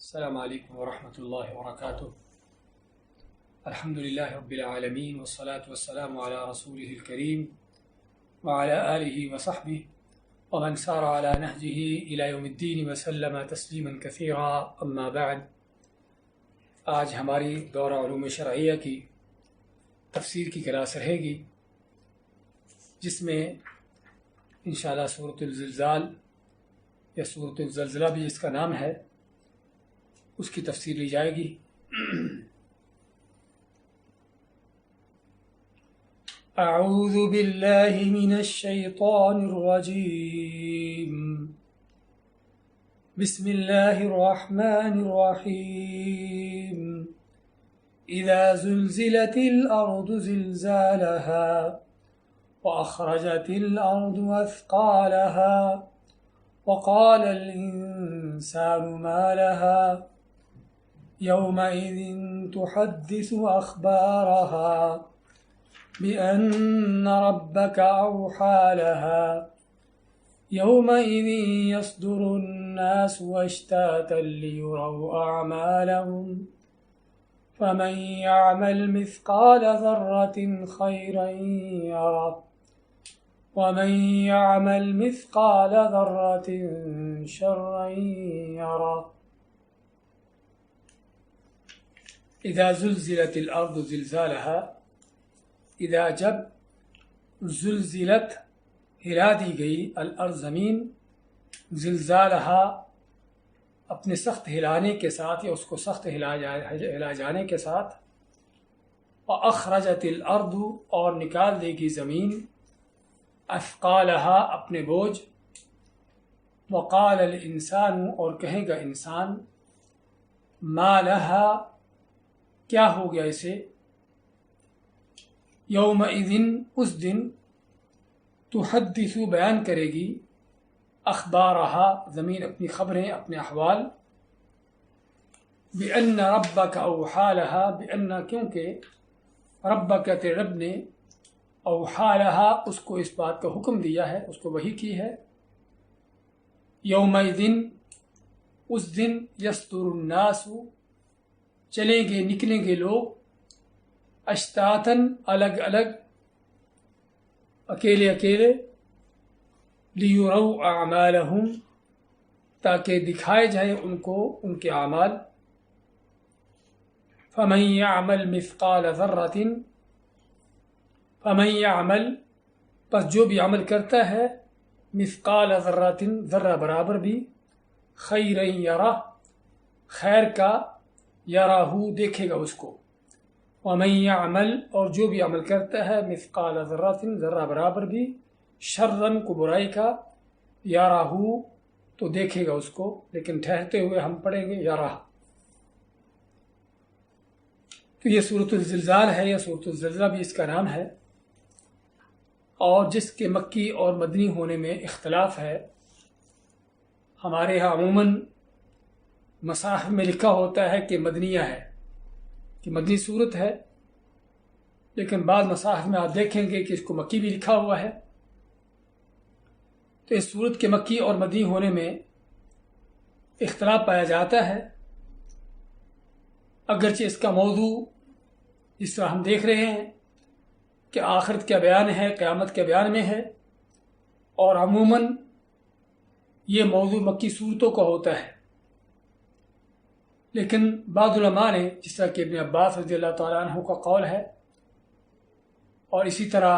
السلام علیکم ورحمۃ اللہ وبرکاتہ۔ الحمد للہ رب العالمین والصلاة والسلام علی رسولہ الکریم وعلی آلہ وصحبہ ومن سار علی نہجہ الی یوم الدین وسلم تسلیما کثیرا، اما بعد۔ آج ہماری دورہ علوم شرعیہ کی تفسیر کی کلاس رہے گی، جس میں انشاءاللہ سورۃ الزلزال یا سورۃ الزلزلہ بھی اس کا نام ہے، اس کی تفسیر لی جائے گی۔ اعوذ باللہ من الشیطان الرجیم، بسم اللہ الرحمن الرحیم۔ اذا زلزلت الارض زلزالها واخرجت الارض اثقالها وقال الانسان ما لها يومئذ تحدث أخبارها بأن ربك أوحى لها يومئذ يصدر الناس أشتاتا ليروا أعمالهم فمن يعمل مثقال ذرة خيرا يره ومن يعمل مثقال ذرة شرا يره۔ اذا زلزلت الارض زلزالها، اذا جب زلزلت ہلا دی گئی الارض زمین، زلزالها اپنے سخت ہلانے کے ساتھ یا اس کو سخت ہلا جانے کے ساتھ، واخرجت الارض اور نکال دے گی زمین، اثقالها اپنے بوجھ، وقال الانسان اور کہے گا انسان، ما لها کیا ہو گیا اسے، یومئذ اس دن، تحدث بیان کرے گی، اخبارها زمین اپنی خبریں اپنے احوال، بأن ربک اوحی لها بأن کیونکہ ربک تیرے رب نے، اوحی لها اس کو اس بات کا حکم دیا ہے، اس کو وحی کی ہے، یومئذ اس دن، یصدر الناس چلیں گے نکلیں گے لوگ، اشتاتن الگ الگ، اکیلے اکیلے، لیروا اعمالہم تاکہ دکھائے جائیں ان کو ان کے اعمال، فمن یعمل مثقال ذرۃ فمن یعمل پس جو بھی عمل کرتا ہے، مثقال ذرۃ ذرہ برابر بھی، خیرا یرہ خیر کا، یراہ دیکھے گا اس کو، ومن یعمل اور جو بھی عمل کرتا ہے، مثقال ذرۃ ذرہ برابر بھی، شرًا کو برائی کا، یراہ تو دیکھے گا اس کو، لیکن ٹھہرتے ہوئے ہم پڑھیں گے یراہ۔ تو یہ سورۃ الزلزال ہے یا سورۃ الزلزلہ بھی اس کا نام ہے، اور جس کے مکی اور مدنی ہونے میں اختلاف ہے۔ ہمارے یہاں عموماً مصاحف میں لکھا ہوتا ہے کہ مدنیہ ہے، کہ مدنی صورت ہے، لیکن بعض مصاحف میں آپ دیکھیں گے کہ اس کو مکی بھی لکھا ہوا ہے۔ تو اس صورت کے مکی اور مدنی ہونے میں اختلاف پایا جاتا ہے، اگرچہ اس کا موضوع جس طرح ہم دیکھ رہے ہیں کہ آخرت کا بیان ہے، قیامت کے بیان میں ہے، اور عموماً یہ موضوع مکی صورتوں کا ہوتا ہے، لیکن بعض علماء نے، جس طرح کہ ابن عباس رضی اللہ تعالیٰ عنہ کا قول ہے، اور اسی طرح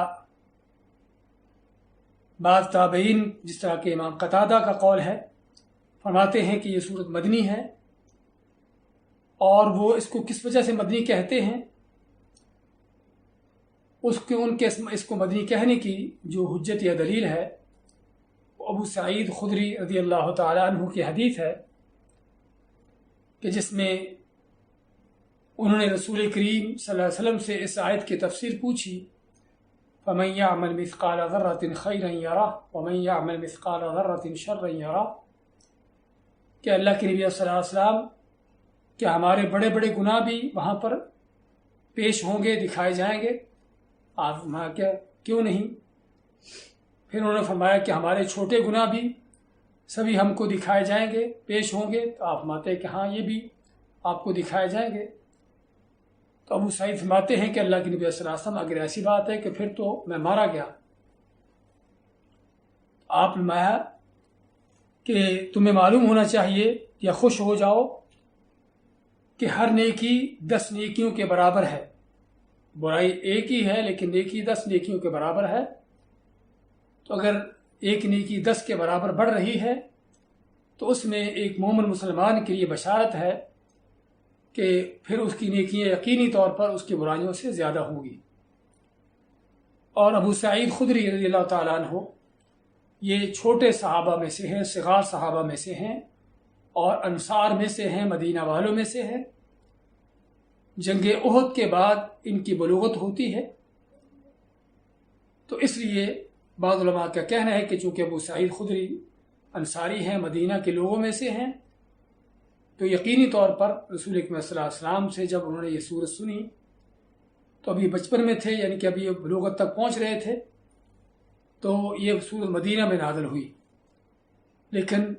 بعض تابعین جس طرح کہ امام قتادہ کا قول ہے، فرماتے ہیں کہ یہ سورت مدنی ہے، اور وہ اس کو کس وجہ سے مدنی کہتے ہیں، اس کو مدنی کہنے کی جو حجت یا دلیل ہے، وہ ابو سعید خدری رضی اللہ تعالیٰ عنہ کی حدیث ہے، کہ جس میں انہوں نے رسول کریم صلی اللہ علیہ وسلم سے اس آیت کی تفسیر پوچھی، فَمَن يَعْمَلْ مِثْقَالَ ذَرَّةٍ خَيْرًا يَرَهُ وَمَن يَعْمَلْ مِثْقَالَ ذَرَّةٍ شَرًّا يَرَهُ، کہ اللہ کے نبی صلی اللہ علیہ وسلم کہ ہمارے بڑے بڑے گناہ بھی وہاں پر پیش ہوں گے، دکھائے جائیں گے؟ آپ وہاں کیوں نہیں؟ پھر انہوں نے فرمایا کہ ہمارے چھوٹے گناہ بھی سبھی ہم کو دکھائے جائیں گے، پیش ہوں گے؟ تو آپ فرماتے ہیں کہ ہاں یہ بھی آپ کو دکھائے جائیں گے۔ تو ابو سعید فرماتے ہیں کہ اللہ کے نبی صلی اللہ علیہ وسلم اگر ایسی بات ہے کہ پھر تو میں مارا گیا۔ آپ فرمایا کہ تمہیں معلوم ہونا چاہیے یا خوش ہو جاؤ کہ ہر نیکی 10 نیکیوں کے برابر ہے۔ برائی ایک ہی ہے لیکن نیکی 10 نیکیوں کے برابر ہے۔ تو اگر ایک نیکی 10 کے برابر بڑھ رہی ہے تو اس میں ایک مومن مسلمان کے لیے بشارت ہے کہ پھر اس کی نیکیاں یقینی طور پر اس کی برائیوں سے زیادہ ہوں گی۔ اور ابو سعید خدری رضی اللہ تعالیٰ عنہ یہ چھوٹے صحابہ میں سے ہیں، صغار صحابہ میں سے ہیں اور انصار میں سے ہیں، مدینہ والوں میں سے ہیں۔ جنگ احد کے بعد ان کی بلوغت ہوتی ہے، تو اس لیے بعض علماء کا کہنا ہے کہ چونکہ ابو سعید خدری انصاری ہیں، مدینہ کے لوگوں میں سے ہیں، تو یقینی طور پر رسول اکرم صلی اللہ علیہ وسلم سے جب انہوں نے یہ سورت سنی تو ابھی بچپن میں تھے، یعنی کہ ابھی بلوغت تک پہنچ رہے تھے، تو یہ سورت مدینہ میں نازل ہوئی۔ لیکن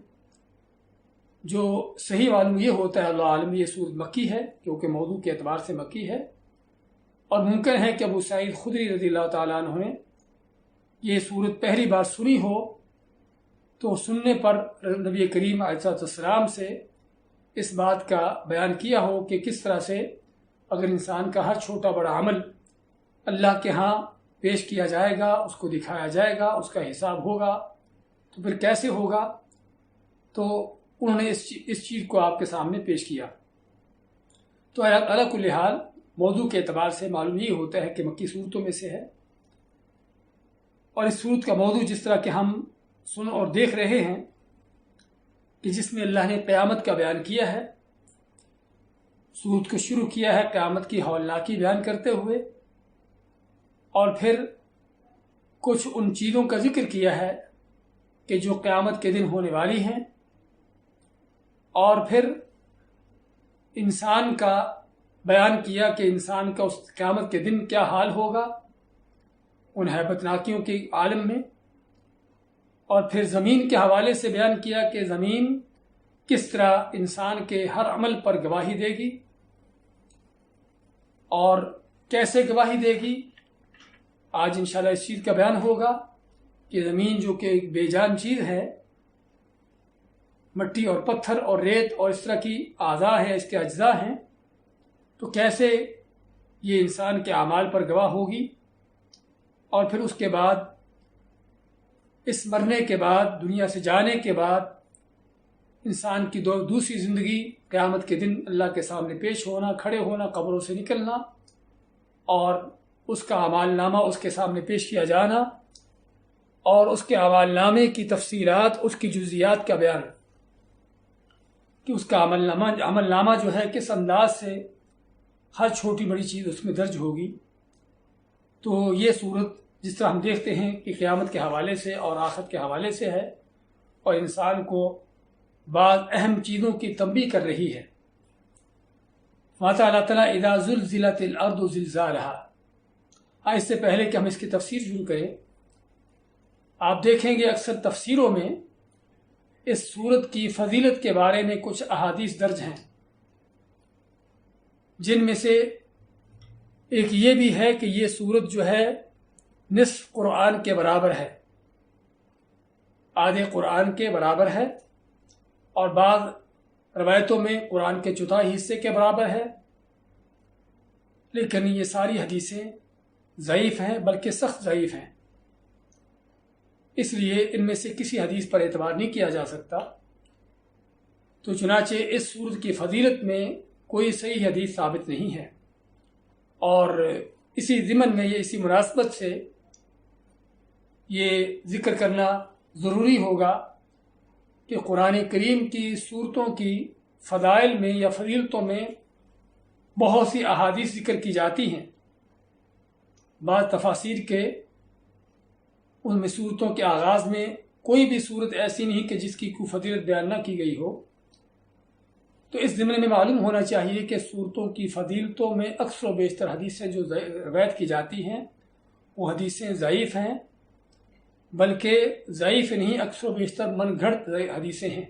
جو صحیح معلوم یہ ہوتا ہے اللہ عالم یہ سورت مکی ہے، کیونکہ موضوع کے اعتبار سے مکی ہے، اور ممکن ہے کہ ابو سعید خدری رضی اللہ تعالیٰ عنہ نے یہ سورت پہلی بار سنی ہو تو سننے پر نبی کریم علیہ السلام سے اس بات کا بیان کیا ہو کہ کس طرح سے اگر انسان کا ہر چھوٹا بڑا عمل اللہ کے ہاں پیش کیا جائے گا، اس کو دکھایا جائے گا، اس کا حساب ہوگا، تو پھر کیسے ہوگا؟ تو انہوں نے اس چیز کو آپ کے سامنے پیش کیا۔ تو علی کل حال موضوع کے اعتبار سے معلوم یہ ہوتا ہے کہ مکی صورتوں میں سے ہے، اور اس صورت کا موضوع جس طرح کہ ہم سن اور دیکھ رہے ہیں کہ جس میں اللہ نے قیامت کا بیان کیا ہے، صورت کو شروع کیا ہے قیامت کی ہولناکی بیان کرتے ہوئے، اور پھر کچھ ان چیزوں کا ذکر کیا ہے کہ جو قیامت کے دن ہونے والی ہیں، اور پھر انسان کا بیان کیا کہ انسان کا اس قیامت کے دن کیا حال ہوگا ان ہیبت ناکیوں کے عالم میں، اور پھر زمین کے حوالے سے بیان کیا کہ زمین کس طرح انسان کے ہر عمل پر گواہی دے گی اور کیسے گواہی دے گی۔ آج انشاءاللہ اس چیز کا بیان ہوگا کہ زمین جو کہ ایک بے جان چیز ہے، مٹی اور پتھر اور ریت اور اس طرح کی اعضاء ہیں، اس کے اجزاء ہیں، تو کیسے یہ انسان کے اعمال پر گواہ ہوگی، اور پھر اس کے بعد اس مرنے کے بعد دنیا سے جانے کے بعد انسان کی دوسری زندگی قیامت کے دن اللہ کے سامنے پیش ہونا، کھڑے ہونا، قبروں سے نکلنا، اور اس کا اعمال نامہ اس کے سامنے پیش کیا جانا، اور اس کے اعمال نامے کی تفصیلات، اس کی جزیات کا بیان کہ اس کا عمل نامہ جو ہے کس انداز سے ہر چھوٹی بڑی چیز اس میں درج ہوگی۔ تو یہ صورت جس طرح ہم دیکھتے ہیں کہ قیامت کے حوالے سے اور آخرت کے حوالے سے ہے، اور انسان کو بعض اہم چیزوں کی تنبیہ کر رہی ہے۔ اللہ تعالیٰ اذا زلزلت الارض زلزالها، اس سے پہلے کہ ہم اس کی تفسیر شروع کریں، آپ دیکھیں گے اکثر تفسیروں میں اس سورت کی فضیلت کے بارے میں کچھ احادیث درج ہیں، جن میں سے ایک یہ بھی ہے کہ یہ سورت جو ہے نصف قرآن کے برابر ہے، آدھے قرآن کے برابر ہے، اور بعض روایتوں میں قرآن کے چوتھائی حصے کے برابر ہے، لیکن یہ ساری حدیثیں ضعیف ہیں، بلکہ سخت ضعیف ہیں، اس لیے ان میں سے کسی حدیث پر اعتبار نہیں کیا جا سکتا۔ تو چنانچہ اس سورت کی فضیلت میں کوئی صحیح حدیث ثابت نہیں ہے، اور اسی ضمن میں اسی مناسبت سے یہ ذکر کرنا ضروری ہوگا کہ قرآن کریم کی صورتوں کی فضائل میں یا فضیلتوں میں بہت سی احادیث ذکر کی جاتی ہیں۔ بعض تفاسیر کے ان میں صورتوں کے آغاز میں کوئی بھی صورت ایسی نہیں کہ جس کی کوئی فضیلت بیان نہ کی گئی ہو، تو اس ضمن میں معلوم ہونا چاہیے کہ صورتوں کی فضیلتوں میں اکثر و بیشتر حدیثیں جو روایت کی جاتی ہیں وہ حدیثیں ضعیف ہیں، بلکہ ضعیف نہیں، اکثر و بیشتر من گھڑت حدیثیں ہیں۔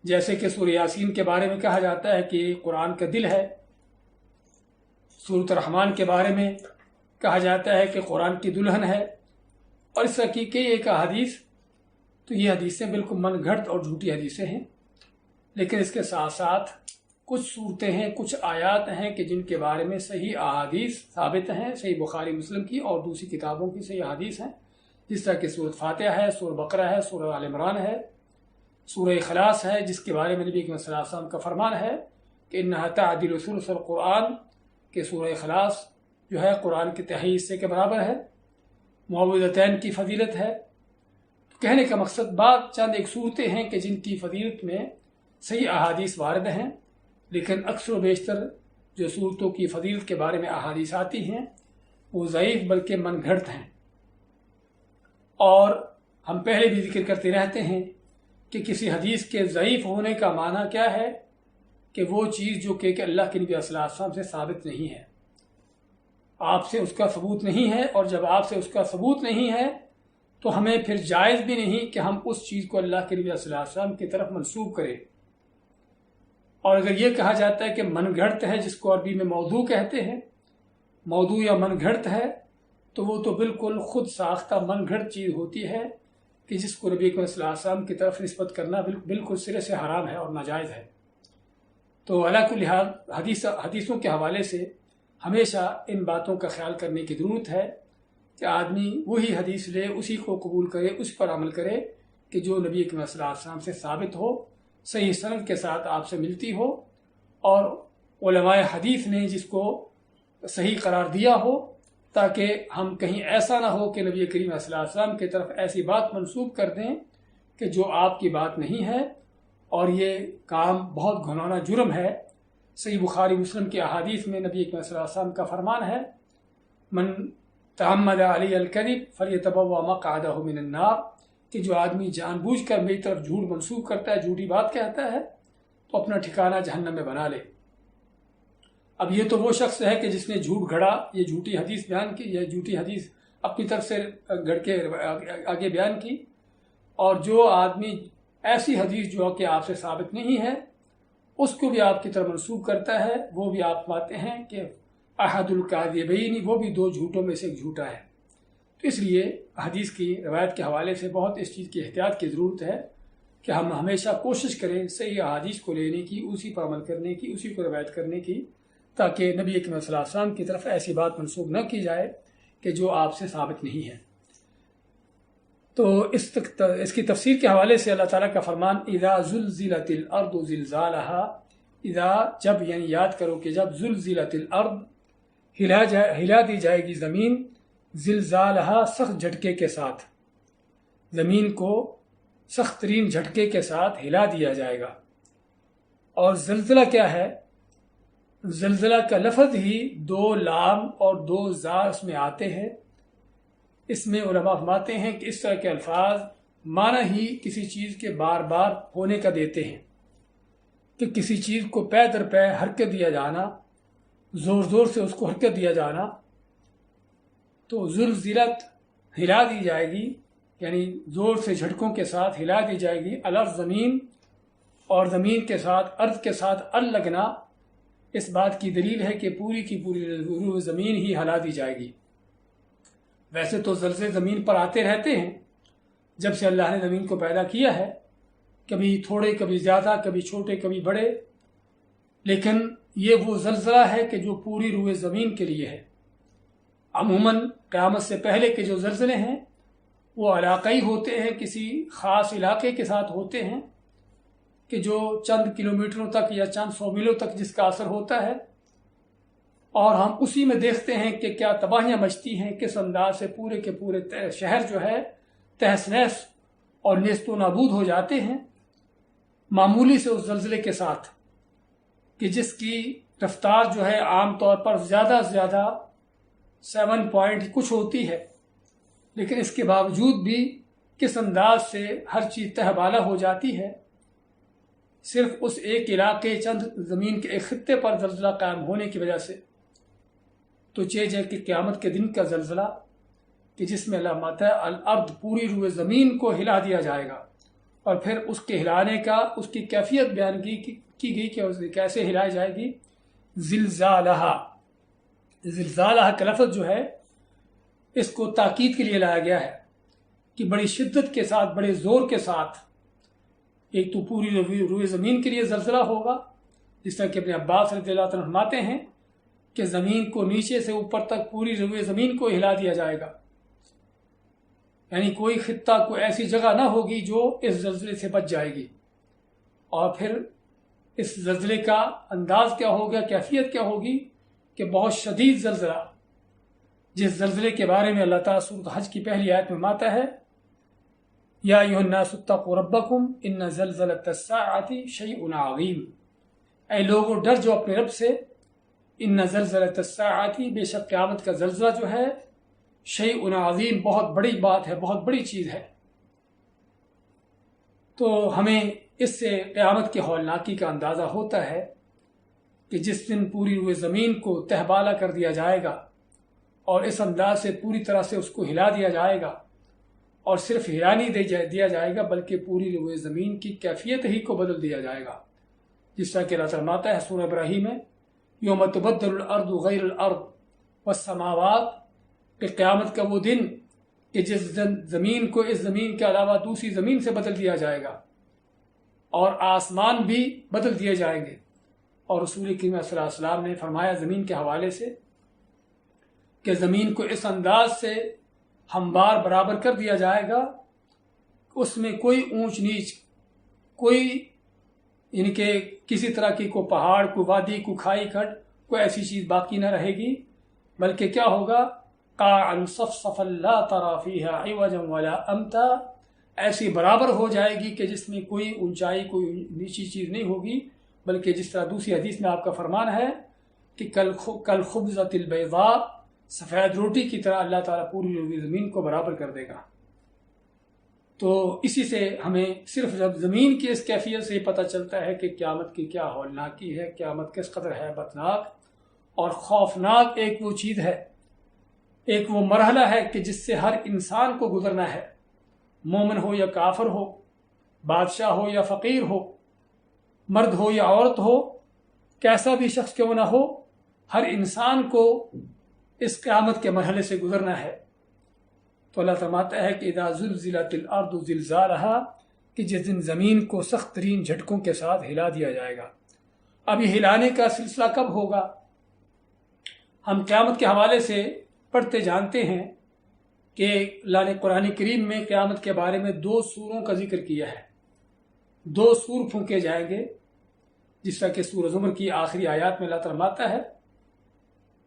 جیسے کہ سورہ یاسین کے بارے میں کہا جاتا ہے کہ قرآن کا دل ہے، سورۃ الرحمن کے بارے میں کہا جاتا ہے کہ قرآن کی دلہن ہے، اور اس طرح کی کئی ایک احادیث۔ تو یہ حدیثیں بالکل من گھڑت اور جھوٹی حدیثیں ہیں، لیکن اس کے ساتھ ساتھ کچھ صورتیں ہیں، کچھ آیات ہیں کہ جن کے بارے میں صحیح احادیث ثابت ہیں، صحیح بخاری مسلم کی اور دوسری کتابوں کی صحیح احادیث ہیں، جس طرح کہ سورۃ فاتحہ ہے، سورہ بقرہ ہے، سورہ آل عمران ہے، سورہ اخلاص ہے، جس کے بارے میں نبی صلی اللہ علیہ وسلم کا فرمان ہے کہ انھا تعدل ثلث القرآن، کہ سورہ اخلاص جو ہے قرآن کے تہائی حصے کے برابر ہے۔ معوذتین کی فضیلت ہے۔ تو کہنے کا مقصد بعض چند ایک صورتیں ہیں کہ جن کی فضیلت میں صحیح احادیث وارد ہیں، لیکن اکثر و بیشتر جو صورتوں کی فضیلت کے بارے میں احادیث آتی ہیں وہ ضعیف بلکہ من گھڑت ہیں۔ اور ہم پہلے بھی ذکر کرتے رہتے ہیں کہ کسی حدیث کے ضعیف ہونے کا معنی کیا ہے، کہ وہ چیز جو کہ اللہ کے نبی صلی اللہ علیہ وسلم سے ثابت نہیں ہے، آپ سے اس کا ثبوت نہیں ہے، اور جب آپ سے اس کا ثبوت نہیں ہے تو ہمیں پھر جائز بھی نہیں کہ ہم اس چیز کو اللہ کے نبی صلی اللہ علیہ وسلم کی طرف منسوب کریں۔ اور اگر یہ کہا جاتا ہے کہ من گھڑت ہے، جس کو عربی میں موضوع کہتے ہیں، موضوع یا من گھڑت ہے، تو وہ تو بالکل خود ساختہ من گھڑت چیز ہوتی ہے کہ جس کو نبی صلی اللہ علیہ وسلم کی طرف نسبت کرنا بالکل سرے سے حرام ہے اور ناجائز ہے۔ تو علی کل حال حدیثوں کے حوالے سے ہمیشہ ان باتوں کا خیال کرنے کی ضرورت ہے کہ آدمی وہی حدیث لے، اسی کو قبول کرے، اس پر عمل کرے کہ جو نبی صلی اللہ علیہ وسلم سے ثابت ہو، صحیح سند کے ساتھ آپ سے ملتی ہو، اور علماء حدیث نے جس کو صحیح قرار دیا ہو، تاکہ ہم کہیں ایسا نہ ہو کہ نبی کریم صلی اللہ علیہ وسلم کی طرف ایسی بات منسوب کر دیں کہ جو آپ کی بات نہیں ہے، اور یہ کام بہت گھناؤنا جرم ہے۔ صحیح بخاری مسلم کی احادیث میں نبی صلی اللہ علیہ وسلم کا فرمان ہے، من تعمد علی الکذب فلیتبوأ مقعدہ من النار، کہ جو آدمی جان بوجھ کر میری طرف جھوٹ منسوب کرتا ہے، جھوٹی بات کہتا ہے، تو اپنا ٹھکانہ جہنم میں بنا لے۔ اب یہ تو وہ شخص ہے کہ جس نے جھوٹ گھڑا، یہ جھوٹی حدیث بیان کی، یہ جھوٹی حدیث اپنی طرف سے گھڑ کے آگے بیان کی، اور جو آدمی ایسی حدیث جو کہ آپ سے ثابت نہیں ہے اس کو بھی آپ کی طرف منسوب کرتا ہے، وہ بھی آپ پاتے ہیں کہ احد الکاذبین، وہ بھی دو جھوٹوں میں سے ایک جھوٹا ہے۔ تو اس لیے حدیث کی روایت کے حوالے سے بہت اس چیز کی احتیاط کی ضرورت ہے کہ ہم ہمیشہ کوشش کریں صحیح احادیث کو لینے کی، اسی پر عمل کرنے کی، اسی کو روایت کرنے کی، تاکہ نبی اکرم صلی اللہ علیہ وسلم کی طرف ایسی بات منسوب نہ کی جائے کہ جو آپ سے ثابت نہیں ہے۔ تو اس کی تفسیر کے حوالے سے اللہ تعالیٰ کا فرمان اذا زلزلت الارض زلزالها، اذا جب، یعنی یاد کرو کہ جب، زلزلت الارض ہلا دی جائے گی زمین، زلزالها سخت جھٹکے کے ساتھ، زمین کو سخت ترین جھٹکے کے ساتھ ہلا دیا جائے گا۔ اور زلزلہ کیا ہے؟ زلزلہ کا لفظ ہی دو لام اور دو زا اس میں آتے ہیں۔ اس میں علماء فرماتے ہیں کہ اس طرح کے الفاظ معنی ہی کسی چیز کے بار بار ہونے کا دیتے ہیں، کہ کسی چیز کو پے در پے حرکت دیا جانا، زور زور سے اس کو حرکت دیا جانا۔ تو زلزلت ہلا دی جائے گی، یعنی زور سے جھٹکوں کے ساتھ ہلا دی جائے گی، الارض زمین، اور زمین کے ساتھ ارض کے ساتھ ال لگنا اس بات کی دلیل ہے کہ پوری کی پوری روح زمین ہی ہلا دی جائے گی۔ ویسے تو زلزلے زمین پر آتے رہتے ہیں جب سے اللہ نے زمین کو پیدا کیا ہے، کبھی تھوڑے، کبھی زیادہ، کبھی چھوٹے، کبھی بڑے، لیکن یہ وہ زلزلہ ہے کہ جو پوری روح زمین کے لیے ہے۔ عموماً قیامت سے پہلے کے جو زلزلے ہیں وہ علاقائی ہوتے ہیں، کسی خاص علاقے کے ساتھ ہوتے ہیں، کہ جو چند کلومیٹروں تک یا چند سو میلوں تک جس کا اثر ہوتا ہے، اور ہم اسی میں دیکھتے ہیں کہ کیا تباہیاں مچتی ہیں، کس انداز سے پورے کے پورے شہر جو ہے تہس نہس اور نیست و نابود ہو جاتے ہیں معمولی سے اس زلزلے کے ساتھ، کہ جس کی رفتار جو ہے عام طور پر زیادہ سے زیادہ 7 پوائنٹ کچھ ہوتی ہے، لیکن اس کے باوجود بھی کس انداز سے ہر چیز تہ بالا ہو جاتی ہے، صرف اس ایک علاقے، چند زمین کے ایک خطے پر زلزلہ قائم ہونے کی وجہ سے۔ تو کہ قیامت کے دن کا زلزلہ کہ جس میں اللہ ماتا ہے الارض پوری روئے زمین کو ہلا دیا جائے گا، اور پھر اس کے ہلانے کا اس کی کیفیت بیان کی گئی کہ اسے کیسے ہلائی جائے گی۔ زلزالہا، زلزالہ کا لفظ جو ہے اس کو تاکید کے لیے لایا گیا ہے کہ بڑی شدت کے ساتھ، بڑے زور کے ساتھ ایک تو پوری روئے زمین کے لیے زلزلہ ہوگا، جس طرح کہ اپنے عباس رضی اللہ عنہ فرماتے ہیں کہ زمین کو نیچے سے اوپر تک پوری روئے زمین کو ہلا دیا جائے گا، یعنی کوئی خطہ، کوئی ایسی جگہ نہ ہوگی جو اس زلزلے سے بچ جائے گی۔ اور پھر اس زلزلے کا انداز کیا ہوگا، کیفیت کیا ہوگی کہ بہت شدید زلزلہ، جس زلزلے کے بارے میں اللہ تعالیٰ سورۃ حج کی پہلی آیت میں فرماتا ہے یا ایھا الناس اتقوا ربکم ان زلزلۃ الساعۃ شیء عظیم، اے لوگو ڈر جو اپنے رب سے، ان زلزلۃ الساعۃ، بے شک قیامت کا زلزلہ جو ہے، شیء عظیم، بہت بڑی بات ہے، بہت بڑی چیز ہے۔ تو ہمیں اس سے قیامت کی ہولناکی کا اندازہ ہوتا ہے کہ جس دن پوری روئے زمین کو تہبالہ کر دیا جائے گا، اور اس انداز سے پوری طرح سے اس کو ہلا دیا جائے گا، اور صرف ہلا نہیں دیا جائے گا بلکہ پوری روئے زمین کی کیفیت ہی کو بدل دیا جائے گا، جس طرح کہ اللہ فرماتا ہے سورہ ابراہیم میں یوم تبدل الارض غیر الارض والسماوات، کہ قیامت کا وہ دن کہ جس زمین کو اس زمین کے علاوہ دوسری زمین سے بدل دیا جائے گا، اور آسمان بھی بدل دیے جائیں گے۔ اور رسول کریم صلی اللہ علیہ وسلم نے فرمایا زمین کے حوالے سے کہ زمین کو اس انداز سے ہموار برابر کر دیا جائے گا، اس میں کوئی اونچ نیچ، کوئی یعنی کہ کسی طرح کی کوئی پہاڑ، کوئی وادی، کوئی کھائی کھڈ، کوئی ایسی چیز باقی نہ رہے گی، بلکہ کیا ہوگا، قاعا صفصفا لا تری فیہا عوجا ولا امتا، ایسی برابر ہو جائے گی کہ جس میں کوئی اونچائی، کوئی نیچی چیز نہیں ہوگی، بلکہ جس طرح دوسری حدیث میں آپ کا فرمان ہے کہ کل خبزۃ البیضاء، سفید روٹی کی طرح اللہ تعالیٰ پوری زمین کو برابر کر دے گا۔ تو اسی سے ہمیں صرف جب زمین کی اس کیفیت سے پتہ چلتا ہے کہ قیامت کی کیا ہولناکی ہے، قیامت کس قدر ہے بتناک اور خوفناک ایک وہ چیز ہے، ایک وہ مرحلہ ہے کہ جس سے ہر انسان کو گزرنا ہے، مومن ہو یا کافر ہو، بادشاہ ہو یا فقیر ہو، مرد ہو یا عورت ہو، کیسا بھی شخص کیوں نہ ہو، ہر انسان کو اس قیامت کے مرحلے سے گزرنا ہے۔ تو اللہ فرماتا ہے کہ اذا زلزلت الارض زلزالہا، کہ جس دن زمین کو سخت ترین جھٹکوں کے ساتھ ہلا دیا جائے گا۔ اب یہ ہلانے کا سلسلہ کب ہوگا؟ ہم قیامت کے حوالے سے پڑھتے جانتے ہیں کہ اللہ نے قرآن کریم میں قیامت کے بارے میں 2 سوروں کا ذکر کیا ہے، 2 سور پھونکے جائیں گے، جس طرح کہ سورہ زمر کی آخری آیات میں اللہ فرماتا ہے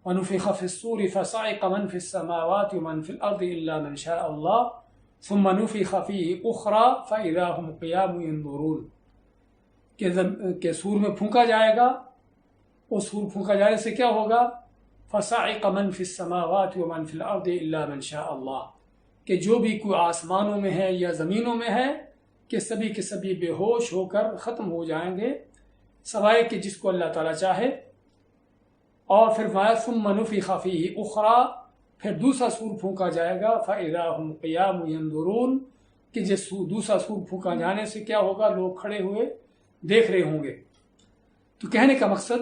وَنُفِخَ فِي الصُّورِ فَصَعِقَ مَنْ فِي السَّمَاوَاتِ وَمَنْ فِي الْأَرْضِ إِلَّا مَنْ شَاءَ اللَّهُ ثُمَّ نُفِخَ فِيهِ أُخْرَى فَإِذَا هُمْ قِيَامٌ يَنظُرُونَ، کہ سور میں پھونکا جائے گا، اس سور پھونکا جانے سے کیا ہوگا، فَصَعِقَ مَنْ فِي السَّمَاوَاتِ وَمَنْ فِي الْأَرْضِ إِلَّا مَنْ شَاءَ اللَّهُ، کہ جو بھی کوئی آسمانوں میں ہے یا زمینوں میں ہے کہ سبھی کے سبھی بے ہوش ہو کر ختم ہو جائیں گے، سوائے کہ جس کو اللہ تعالیٰ چاہے۔ اور پھر ثُمَّ نُفِخَ فِيهِ أُخْرَى، پھر دوسرا سور پھونکا جائے گا، فَإِذَا هُمْ قِيَامٌ يَنظُرُونَ، کہ جس دوسرا سور پھونکا جانے سے کیا ہوگا، لوگ کھڑے ہوئے دیکھ رہے ہوں گے۔ تو کہنے کا مقصد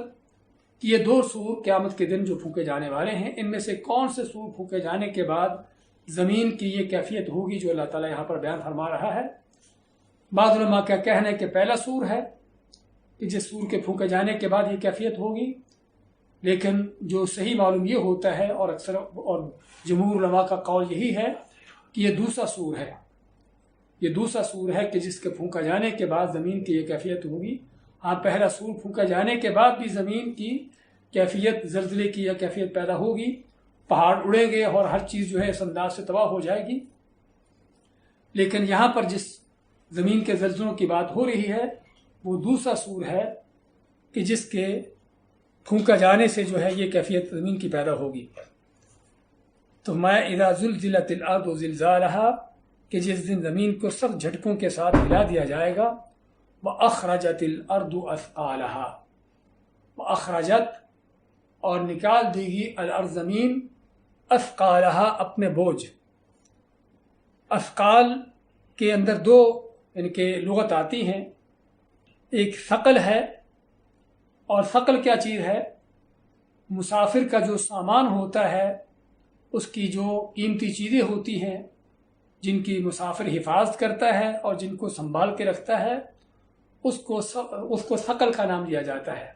کہ یہ 2 سور قیامت کے دن جو پھونکے جانے والے ہیں، ان میں سے کون سے سور پھونکے جانے کے بعد زمین کی یہ کیفیت ہوگی جو اللہ تعالیٰ یہاں پر بیان فرما رہا ہے۔ بعض علماء کا کہنا ہے کہ پہلا سور ہے کہ جس سور کے پھونکے جانے کے بعد یہ کیفیت ہوگی، لیکن جو صحیح معلوم یہ ہوتا ہے اور اکثر اور جمہور علماء کا قول یہی ہے کہ یہ دوسرا سور ہے، یہ دوسرا سور ہے کہ جس کے پھونکا جانے کے بعد زمین کی یہ کیفیت ہوگی۔ ہاں، پہلا سور پھونکا جانے کے بعد بھی زمین کی کیفیت، زلزلے کی یہ کیفیت پیدا ہوگی، پہاڑ اڑیں گے اور ہر چیز جو ہے اس انداز سے تباہ ہو جائے گی۔ لیکن یہاں پر جس زمین کے زلزلوں کی بات ہو رہی ہے وہ دوسرا سور ہے کہ جس کے پھونکا جانے سے جو ہے یہ کیفیت زمین کی پیدا ہوگی۔ تو میں اذا زلزلت الارض زلزالہا، کہ جس دن زمین کو سخت جھٹکوں کے ساتھ ہلا دیا جائے گا، وَأَخْرَجَتِ الْأَرْضُ أَثْقَالَهَا، وَأَخْرَجَتْ، اور نکال دے گی الارض زمین، اثقالہا اپنے بوجھ، اثقال کے اندر دو یعنی کہ لغت آتی ہیں، ایک ثقل ہے، اور ثقل کیا چیز ہے؟ مسافر کا جو سامان ہوتا ہے، اس کی جو قیمتی چیزیں ہوتی ہیں جن کی مسافر حفاظت کرتا ہے اور جن کو سنبھال کے رکھتا ہے، اس کو ثقل کا نام دیا جاتا ہے۔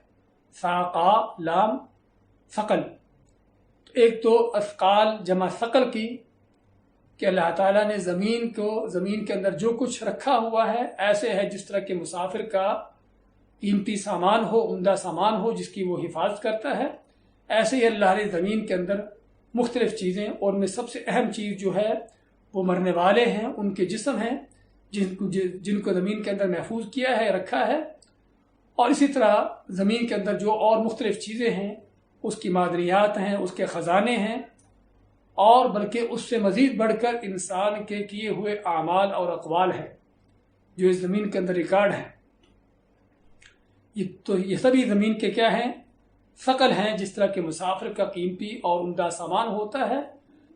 ساقا لام ثقل۔ ایک تو اثقال جمع ثقل کی کہ اللہ تعالیٰ نے زمین کے اندر جو کچھ رکھا ہوا ہے ایسے ہے جس طرح کہ مسافر کا قیمتی سامان ہو، عمدہ سامان ہو جس کی وہ حفاظت کرتا ہے، ایسے ہی اللہ نے زمین کے اندر مختلف چیزیں، اور ان میں سب سے اہم چیز جو ہے وہ مرنے والے ہیں، ان کے جسم ہیں جن کو زمین کے اندر محفوظ کیا ہے، رکھا ہے۔ اور اسی طرح زمین کے اندر جو اور مختلف چیزیں ہیں، اس کی معدنیات ہیں، اس کے خزانے ہیں، اور بلکہ اس سے مزید بڑھ کر انسان کے کیے ہوئے اعمال اور اقوال ہیں جو اس زمین کے اندر ریکارڈ ہیں۔ یہ سبھی زمین کے کیا ہیں؟ ثقل ہیں۔ جس طرح کہ مسافر کا قیمتی اور عمدہ سامان ہوتا ہے،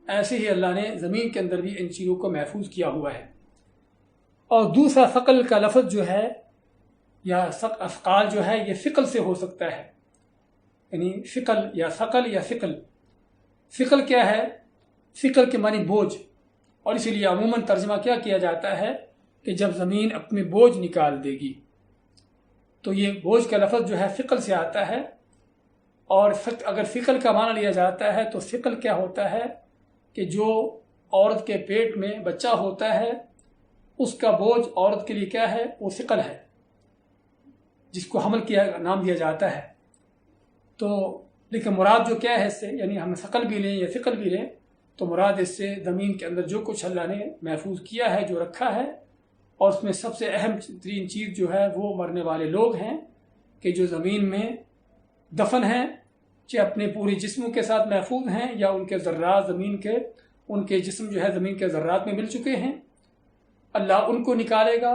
ایسے ہی اللہ نے زمین کے اندر بھی ان چیزوں کو محفوظ کیا ہوا ہے۔ اور دوسرا ثقل کا لفظ جو ہے یا اثقال جو ہے، یہ ثقل سے ہو سکتا ہے، یعنی ثقل یا ثقل یا ثقل۔ ثقل کیا ہے؟ ثقل کے معنی بوجھ، اور اسی لیے عموماً ترجمہ کیا کیا جاتا ہے کہ جب زمین اپنے بوجھ نکال دے گی، تو یہ بوجھ کا لفظ جو ہے ثقل سے آتا ہے۔ اور اگر ثقل کا معنی لیا جاتا ہے تو ثقل کیا ہوتا ہے کہ جو عورت کے پیٹ میں بچہ ہوتا ہے اس کا بوجھ عورت کے لیے کیا ہے؟ وہ ثقل ہے، جس کو حمل کیا نام دیا جاتا ہے۔ تو لیکن مراد جو کیا ہے اس سے، یعنی ہم ثقل بھی لیں یا ثقل بھی لیں، تو مراد اس سے زمین کے اندر جو کچھ اللہ نے محفوظ کیا ہے، جو رکھا ہے، اور اس میں سب سے اہم ترین چیز جو ہے وہ مرنے والے لوگ ہیں کہ جو زمین میں دفن ہیں، چاہے اپنے پوری جسموں کے ساتھ محفوظ ہیں یا ان کے ذرات ان کے جسم جو ہے زمین کے ذرات میں مل چکے ہیں۔ اللہ ان کو نکالے گا،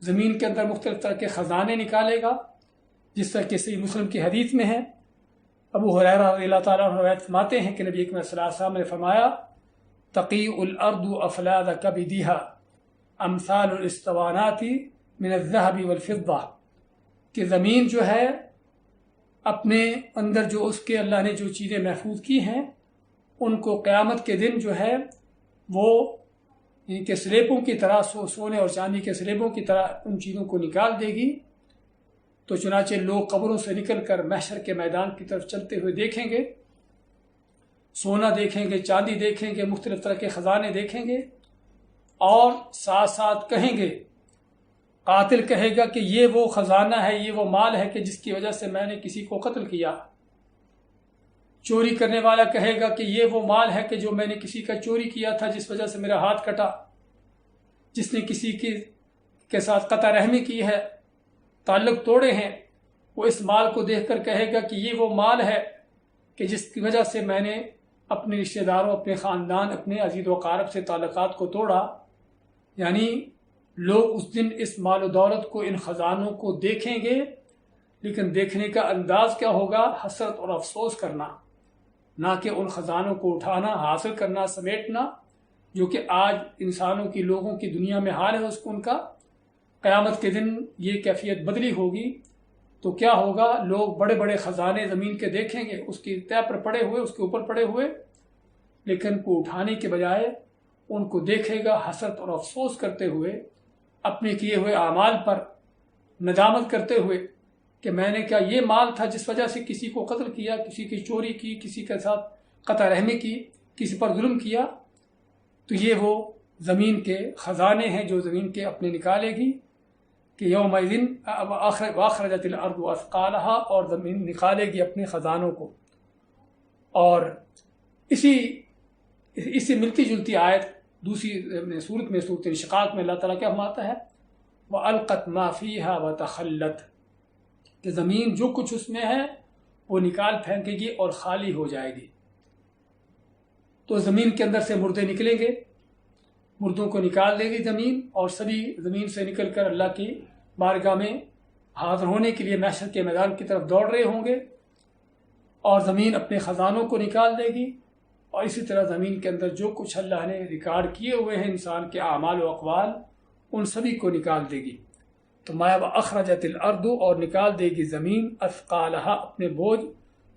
زمین کے اندر مختلف طرح کے خزانے نکالے گا، جس طرح کہ صحیح مسلم کی حدیث میں ہے۔ ابو ہریرہ رضی اللہ تعالیٰ عنہ روایت فرماتے ہیں کہ نبی اکرم صلی اللہ علیہ وسلم نے فرمایا، تقی الارض افلاذ کبدها امثال الاسطوانات من الذهب والفضہ، کہ زمین جو ہے اپنے اندر جو اس کے اللہ نے جو چیزیں محفوظ کی ہیں، ان کو قیامت کے دن جو ہے وہ ان کے سلیبوں کی طرح سونے اور چاندی کے سلیبوں کی طرح ان چیزوں کو نکال دے گی۔ تو چنانچہ لوگ قبروں سے نکل کر محشر کے میدان کی طرف چلتے ہوئے دیکھیں گے، سونا دیکھیں گے، چاندی دیکھیں گے، مختلف طرح کے خزانے دیکھیں گے، اور ساتھ ساتھ کہیں گے، قاتل کہے گا کہ یہ وہ خزانہ ہے، یہ وہ مال ہے کہ جس کی وجہ سے میں نے کسی کو قتل کیا۔ چوری کرنے والا کہے گا کہ یہ وہ مال ہے کہ جو میں نے کسی کا چوری کیا تھا، جس وجہ سے میرا ہاتھ کٹا۔ جس نے کسی کے ساتھ قطع رحمی کی ہے، تعلق توڑے ہیں، وہ اس مال کو دیکھ کر کہے گا کہ یہ وہ مال ہے کہ جس کی وجہ سے میں نے اپنے رشتہ داروں، اپنے خاندان، اپنے عزیز و اقارب سے تعلقات کو توڑا۔ یعنی لوگ اس دن اس مال و دولت کو، ان خزانوں کو دیکھیں گے، لیکن دیکھنے کا انداز کیا ہوگا؟ حسرت اور افسوس کرنا، نہ کہ ان خزانوں کو اٹھانا، حاصل کرنا، سمیٹنا، جو کہ آج انسانوں کی، لوگوں کی دنیا میں حال ہے اس کو ان کا۔ قیامت کے دن یہ کیفیت بدلی ہوگی، تو کیا ہوگا؟ لوگ بڑے بڑے خزانے زمین کے دیکھیں گے، اس کی تہ پر پڑے ہوئے، اس کے اوپر پڑے ہوئے، لیکن کو اٹھانے کے بجائے ان کو دیکھے گا حسرت اور افسوس کرتے ہوئے، اپنے کیے ہوئے اعمال پر ندامت کرتے ہوئے کہ میں نے کیا یہ مال تھا جس وجہ سے کسی کو قتل کیا، کسی کی چوری کی، کسی کے ساتھ قطع رحمی کی، کسی پر ظلم کیا۔ تو یہ وہ زمین کے خزانے ہیں جو زمین کے اپنے نکالے گی کہ یومئذ واخرجت الارض اثقالها، اور زمین نکالے گی اپنے خزانوں کو۔ اور اسی ملتی جلتی آیت دوسری صورت میں، صورت انشقاق میں، اللہ تعالیٰ کیا فرماتا ہے؟ وَأَلْقَتْ مَا فِيهَا وَتَخَلَّتْ، کہ زمین جو کچھ اس میں ہے وہ نکال پھینکے گی اور خالی ہو جائے گی۔ تو زمین کے اندر سے مردے نکلیں گے، مردوں کو نکال دے گی زمین، اور سبھی زمین سے نکل کر اللہ کی بارگاہ میں حاضر ہونے کے لیے محشر کے میدان کی طرف دوڑ رہے ہوں گے، اور زمین اپنے خزانوں کو نکال دے گی، اور اسی طرح زمین کے اندر جو کچھ اللہ نے ریکارڈ کیے ہوئے ہیں انسان کے اعمال و اقوال، ان سبھی کو نکال دے گی۔ تو ما اخرجت الارض، اور نکال دے گی زمین، اثقالہا، اپنے بوجھ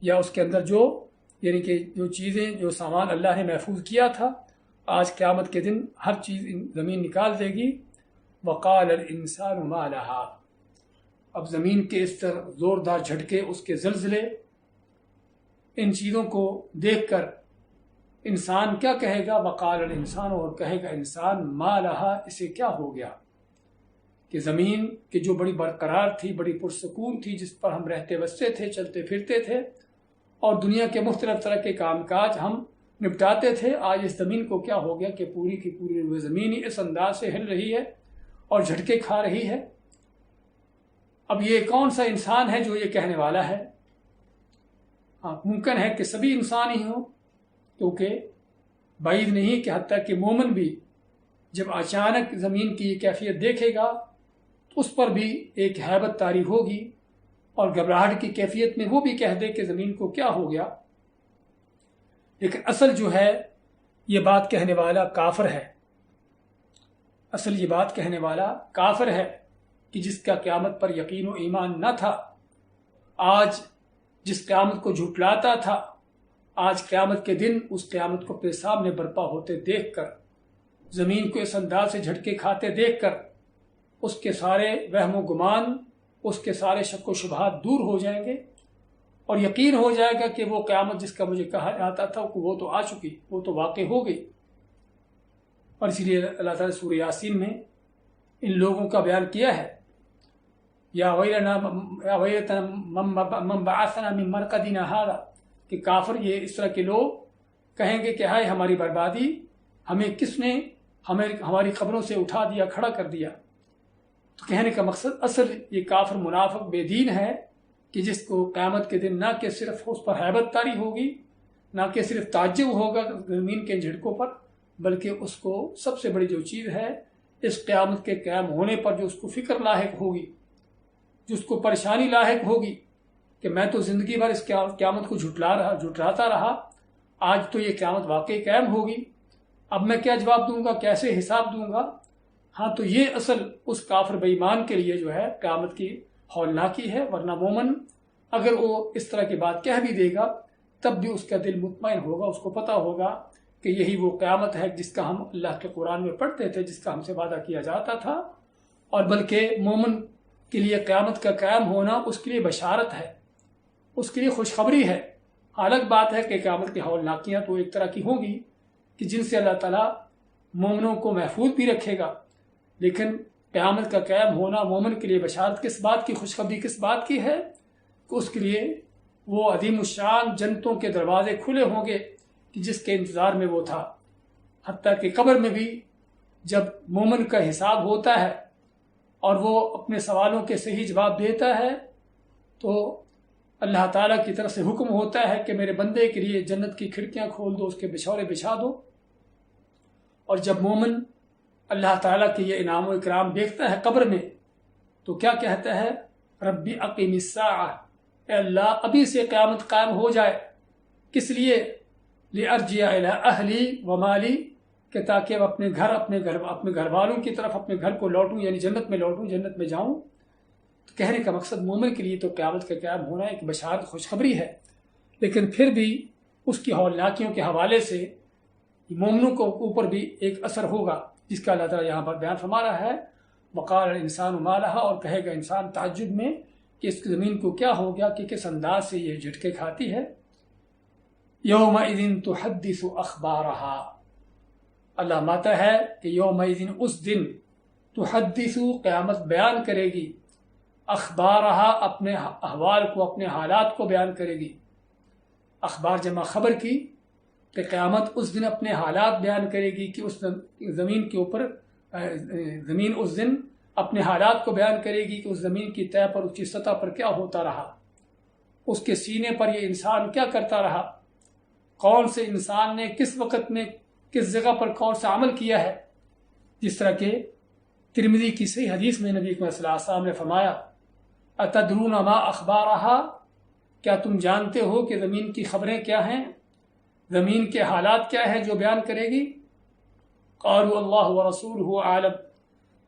یا اس کے اندر جو یعنی کہ جو چیزیں، جو سامان اللہ نے محفوظ کیا تھا، آج قیامت کے دن ہر چیز زمین نکال دے گی۔ وقال الانسان ما لہا، اب زمین کے اس طرح زوردار جھٹکے، اس کے زلزلے، ان چیزوں کو دیکھ کر انسان کیا کہے گا؟ وقال الانسان، اور کہے گا انسان، ما لہا، اسے کیا ہو گیا؟ کہ زمین کہ جو بڑی برقرار تھی، بڑی پرسکون تھی، جس پر ہم رہتے بستے تھے، چلتے پھرتے تھے، اور دنیا کے مختلف طرح کے کام کاج ہم نپٹاتے تھے، آج اس زمین کو کیا ہو گیا کہ پوری کی پوری وہ زمین ہی اس انداز سے ہل رہی ہے اور جھٹکے کھا رہی ہے۔ اب یہ کون سا انسان ہے جو یہ کہنے والا ہے؟ ہاں، ممکن ہے کہ سبھی انسان ہی ہوں، کیونکہ بعید نہیں کہ حتیٰ کہ مومن بھی جب اچانک زمین کی یہ کیفیت دیکھے گا تو اس پر بھی ایک ہیبت طاری ہوگی، اور گھبراہٹ کی کیفیت میں وہ بھی کہہ دے کہ زمین کو کیا ہو گیا۔ لیکن اصل جو ہے یہ بات کہنے والا کافر ہے، اصل یہ بات کہنے والا کافر ہے کہ جس کا قیامت پر یقین و ایمان نہ تھا، آج جس قیامت کو جھٹلاتا تھا، آج قیامت کے دن اس قیامت کو اپنے سامنے برپا ہوتے دیکھ کر، زمین کو اس انداز سے جھٹکے کھاتے دیکھ کر، اس کے سارے وہم و گمان، اس کے سارے شک و شبہات دور ہو جائیں گے، اور یقین ہو جائے گا کہ وہ قیامت جس کا مجھے کہا جاتا تھا وہ تو آ چکی، وہ تو واقع ہو گئی۔ اور اسی لیے اللہ تعالیٰ سورہ یاسین میں ان لوگوں کا بیان کیا ہے، یا ویلتنا من بعثنا من مرقدنا ھذا، کہ کافر یہ اس طرح کے لوگ کہیں گے کہ ہائے ہماری بربادی، ہمیں کس نے ہماری قبروں سے اٹھا دیا، کھڑا کر دیا۔ تو کہنے کا مقصد اصل یہ کافر منافق بے دین ہے کہ جس کو قیامت کے دن نہ کہ صرف اس پر ہیبت طاری ہوگی، نہ کہ صرف تعجب ہوگا زمین کے جھٹکوں پر، بلکہ اس کو سب سے بڑی جو چیز ہے اس قیامت کے قیام ہونے پر جو اس کو فکر لاحق ہوگی، جو اس کو پریشانی لاحق ہوگی کہ میں تو زندگی بھر اس قیامت کو جھٹلاتا رہا، آج تو یہ قیامت واقعی قائم ہوگی، اب میں کیا جواب دوں گا، کیسے حساب دوں گا؟ ہاں، تو یہ اصل اس کافر بے ایمان کے لیے جو ہے قیامت کی ہولناکی ہے، ورنہ مومن اگر وہ اس طرح کی بات کہہ بھی دے گا تب بھی اس کا دل مطمئن ہوگا، اس کو پتہ ہوگا کہ یہی وہ قیامت ہے جس کا ہم اللہ کے قرآن میں پڑھتے تھے، جس کا ہم سے وعدہ کیا جاتا تھا، اور بلکہ مومن کے لیے قیامت کا قائم ہونا اس کے لیے بشارت ہے، اس کے لیے خوشخبری ہے۔ الگ بات ہے کہ قیامت کی ہولناکیاں تو ایک طرح کی ہوں گی کہ جن سے اللہ تعالیٰ مومنوں کو محفوظ بھی رکھے گا، لیکن قیامت کا قائم ہونا مومن کے لیے بشارت کس بات کی، خوشخبری کس بات کی ہے کہ اس کے لیے وہ عظیم الشان جنتوں کے دروازے کھلے ہوں گے کہ جس کے انتظار میں وہ تھا۔ حتیٰ کہ قبر میں بھی جب مومن کا حساب ہوتا ہے اور وہ اپنے سوالوں کے صحیح جواب دیتا ہے تو اللہ تعالیٰ کی طرف سے حکم ہوتا ہے کہ میرے بندے کے لیے جنت کی کھڑکیاں کھول دو، اس کے بچھورے بچھا دو۔ اور جب مومن اللہ تعالیٰ کے یہ انعام و اکرام دیکھتا ہے قبر میں تو کیا کہتا ہے؟ ربی اقیم الساعہ، اے اللہ ابھی سے قیامت قائم ہو جائے۔ کس لیے؟ لارجع الی اہلی و مالی، کہ تاکہ اپنے گھر والوں کی طرف، اپنے گھر کو لوٹوں، یعنی جنت میں لوٹوں، جنت میں جاؤں۔ تو کہنے کا مقصد مومن کے لیے تو قیامت کا قیام ہونا ایک بشارت، خوشخبری ہے، لیکن پھر بھی اس کی ہولناکیوں کے حوالے سے مومنوں کو اوپر بھی ایک اثر ہوگا، جس کا اللہ تعالیٰ یہاں پر بیان فرما رہا ہے۔ وقال الانسان ما لہا، اور کہے گا انسان تعجب میں کہ اس زمین کو کیا ہو گیا کہ کس انداز سے یہ جھٹکے کھاتی ہے۔ یومئذ تحدث اخبارہا، اللہ ماتا ہے کہ یومئذ، اس دن، تحدث، قیامت بیان کرے گی، اخبارہا، اپنے احوال کو، اپنے حالات کو بیان کرے گی۔ اخبار جمع خبر کی، کہ قیامت اس دن اپنے حالات بیان کرے گی کہ اس زمین کے اوپر، زمین اس دن اپنے حالات کو بیان کرے گی کہ اس زمین کی تہہ پر، اس کی سطح پر کیا ہوتا رہا، اس کے سینے پر یہ انسان کیا کرتا رہا، کون سے انسان نے کس وقت میں کس جگہ پر کون سا عمل کیا ہے۔ جس طرح کہ ترمذی کی صحیح حدیث میں نبی صلی اللہ علیہ وسلم نے فرمایا، اتدرون ما اخبارہا، کیا تم جانتے ہو کہ زمین کی خبریں کیا ہیں؟ زمین کے حالات کیا ہے جو بیان کرے گی؟ قالوا اللہ ورسولہ اعلم،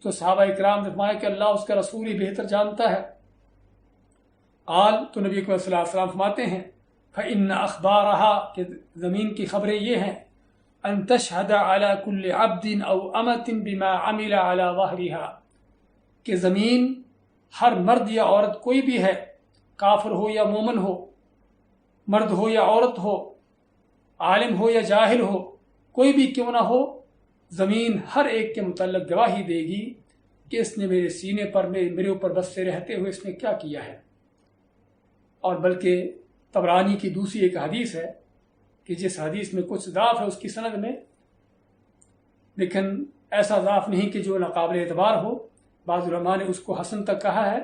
تو صحابہ اکرام نے فرمایا کہ اللہ اس کا رسول ہی بہتر جانتا ہے۔ قال، تو نبی اکرم صلی اللہ علیہ وسلم فرماتے ہیں فإن اخبارها، کہ زمین کی خبریں یہ ہیں، ان تشہد علی کل عبد او امۃ بما عمل علی ظہرها، کہ زمین ہر مرد یا عورت کوئی بھی ہے، کافر ہو یا مومن ہو، مرد ہو یا عورت ہو، عالم ہو یا جاہل ہو، کوئی بھی کیوں نہ ہو، زمین ہر ایک کے متعلق گواہی دے گی کہ اس نے میرے سینے پر میرے اوپر بس سے رہتے ہوئے اس نے کیا کیا ہے۔ اور بلکہ طبرانی کی دوسری ایک حدیث ہے کہ جس حدیث میں کچھ ضعف ہے اس کی سند میں، لیکن ایسا ضعف نہیں کہ جو ناقابل اعتبار ہو، بعض علماء نے اس کو حسن تک کہا ہے۔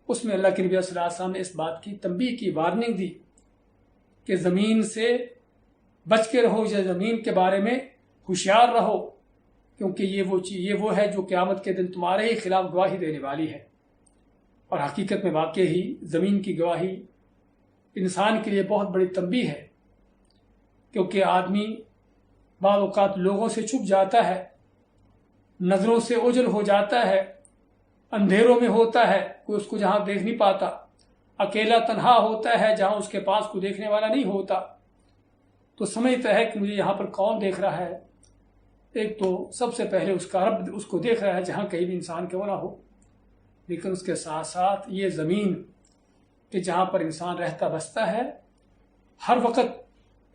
اس میں اللہ کے نبی صلی اللہ علیہ وسلم نے اس بات کی تنبیہ کی، وارننگ دی کہ زمین سے بچ کے رہو، یا زمین کے بارے میں ہوشیار رہو، کیونکہ یہ وہ ہے جو قیامت کے دن تمہارے ہی خلاف گواہی دینے والی ہے۔ اور حقیقت میں واقع ہی زمین کی گواہی انسان کے لیے بہت بڑی تنبیہ ہے، کیونکہ آدمی بعض اوقات لوگوں سے چھپ جاتا ہے، نظروں سے اوجھل ہو جاتا ہے، اندھیروں میں ہوتا ہے، کوئی اس کو جہاں دیکھ نہیں پاتا، اکیلا تنہا ہوتا ہے جہاں اس کے پاس کوئی دیکھنے والا نہیں ہوتا، تو سمجھتا ہے کہ مجھے یہاں پر کون دیکھ رہا ہے۔ ایک تو سب سے پہلے اس کا رب اس کو دیکھ رہا ہے جہاں کہیں بھی انسان کیوں نہ ہو، لیکن اس کے ساتھ ساتھ یہ زمین کہ جہاں پر انسان رہتا بستا ہے، ہر وقت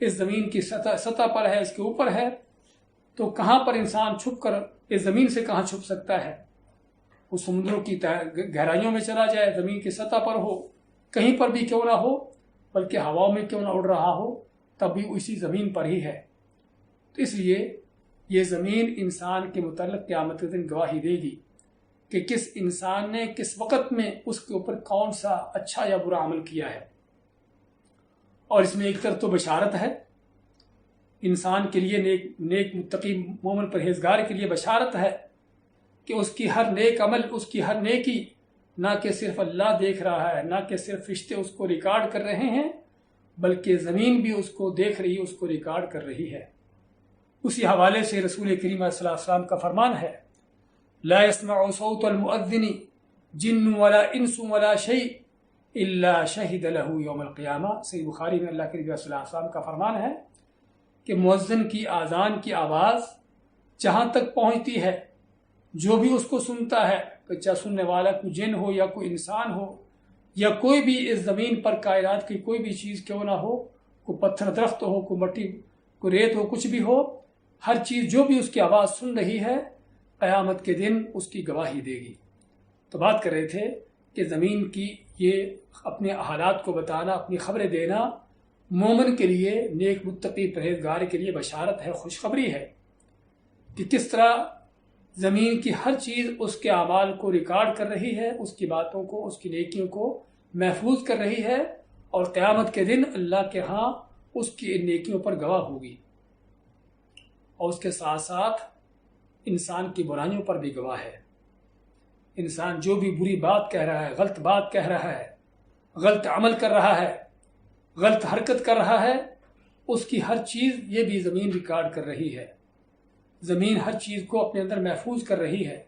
اس زمین کی سطح پر ہے، اس کے اوپر ہے، تو کہاں پر انسان چھپ کر اس زمین سے کہاں چھپ سکتا ہے؟ وہ سمندروں کی گہرائیوں میں چلا جائے، زمین کی سطح پر ہو، کہیں پر بھی کیوں نہ ہو، بلکہ ہواؤں میں کیوں نہ اڑ رہا ہو، تب بھی اسی زمین پر ہی ہے۔ تو اس لیے یہ زمین انسان کے متعلق قیامت کے دن گواہی دے گی کہ کس انسان نے کس وقت میں اس کے اوپر کون سا اچھا یا برا عمل کیا ہے۔ اور اس میں ایک طرف تو بشارت ہے انسان کے لیے، نیک متقی مومن پرہیزگار کے لیے بشارت ہے کہ اس کی ہر نیک عمل، اس کی ہر نیکی نہ کہ صرف اللہ دیکھ رہا ہے، نہ کہ صرف فرشتے اس کو ریکارڈ کر رہے ہیں، بلکہ زمین بھی اس کو دیکھ رہی ہے، اس کو ریکارڈ کر رہی ہے۔ اسی حوالے سے رسول کریم صلی اللہ علیہ وسلم کا فرمان ہے لا يسمع صوت المؤذن جن ولا انس ولا شيء الا شهد له يوم القیامہ۔ صحیح بخاری میں اللہ کے نبی صلی اللہ علیہ وسلم کا فرمان ہے کہ مؤذن کی اذان کی آواز جہاں تک پہنچتی ہے، جو بھی اس کو سنتا ہے، چاہے سننے والا کوئی جن ہو یا کوئی انسان ہو یا کوئی بھی اس زمین پر کائنات کی کوئی بھی چیز کیوں نہ ہو، کوئی پتھر درخت ہو، کوئی مٹی، کوئی ریت ہو، کچھ بھی ہو، ہر چیز جو بھی اس کی آواز سن رہی ہے قیامت کے دن اس کی گواہی دے گی۔ تو بات کر رہے تھے کہ زمین کی یہ اپنے حالات کو بتانا، اپنی خبریں دینا مومن کے لیے، نیک متقی پرہیزگار کے لیے بشارت ہے، خوشخبری ہے کہ کس طرح زمین کی ہر چیز اس کے اعمال کو ریکارڈ کر رہی ہے، اس کی باتوں کو، اس کی نیکیوں کو محفوظ کر رہی ہے، اور قیامت کے دن اللہ کے ہاں اس کی ان نیکیوں پر گواہ ہوگی، اور اس کے ساتھ ساتھ انسان کی برائیوں پر بھی گواہ ہے۔ انسان جو بھی بری بات کہہ رہا ہے، غلط بات کہہ رہا ہے، غلط عمل کر رہا ہے، غلط حرکت کر رہا ہے، اس کی ہر چیز یہ بھی زمین ریکارڈ کر رہی ہے، زمین ہر چیز کو اپنے اندر محفوظ کر رہی ہے۔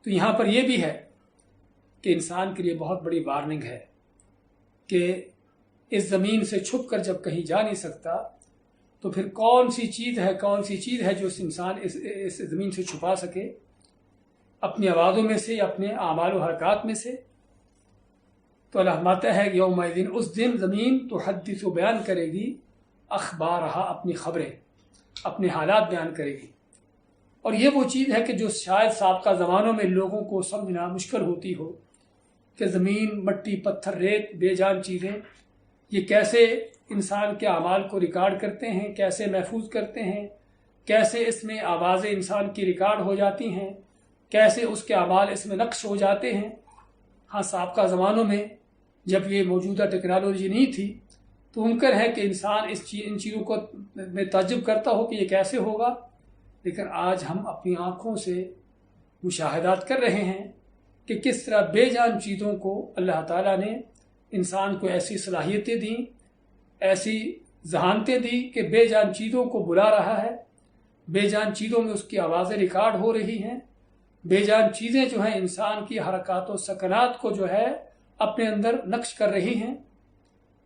تو یہاں پر یہ بھی ہے کہ انسان کے لیے بہت بڑی وارننگ ہے کہ اس زمین سے چھپ کر جب کہیں جا نہیں سکتا، تو پھر کون سی چیز ہے جو اس انسان اس زمین سے چھپا سکے، اپنی آوازوں میں سے، اپنے اعمال و حرکات میں سے۔ تو اللہ فرماتا ہے یوم الدین، اس دن زمین تحدث بیان کرے گی اخبارہا، اپنی خبریں، اپنے حالات بیان کرے گی۔ اور یہ وہ چیز ہے کہ جو شاید سابقہ زمانوں میں لوگوں کو سمجھنا مشکل ہوتی ہو کہ زمین، مٹی، پتھر، ریت، بے جان چیزیں یہ کیسے انسان کے اعمال کو ریکارڈ کرتے ہیں، کیسے محفوظ کرتے ہیں، کیسے اس میں آوازیں انسان کی ریکارڈ ہو جاتی ہیں، کیسے اس کے اعمال اس میں نقش ہو جاتے ہیں۔ ہاں، سابقہ زمانوں میں جب یہ موجودہ ٹیکنالوجی نہیں تھی تو ممکن ہے کہ انسان ان چیزوں کو میں تعجب کرتا ہو کہ یہ کیسے ہوگا، لیکن آج ہم اپنی آنکھوں سے مشاہدات کر رہے ہیں کہ کس طرح بے جان چیزوں کو اللہ تعالیٰ نے انسان کو ایسی صلاحیتیں دیں، ایسی ذہانتیں دی کہ بے جان چیزوں کو بلا رہا ہے، بے جان چیزوں میں اس کی آوازیں ریکارڈ ہو رہی ہیں، بے جان چیزیں جو ہیں انسان کی حرکات و سکنات کو جو ہے اپنے اندر نقش کر رہی ہیں۔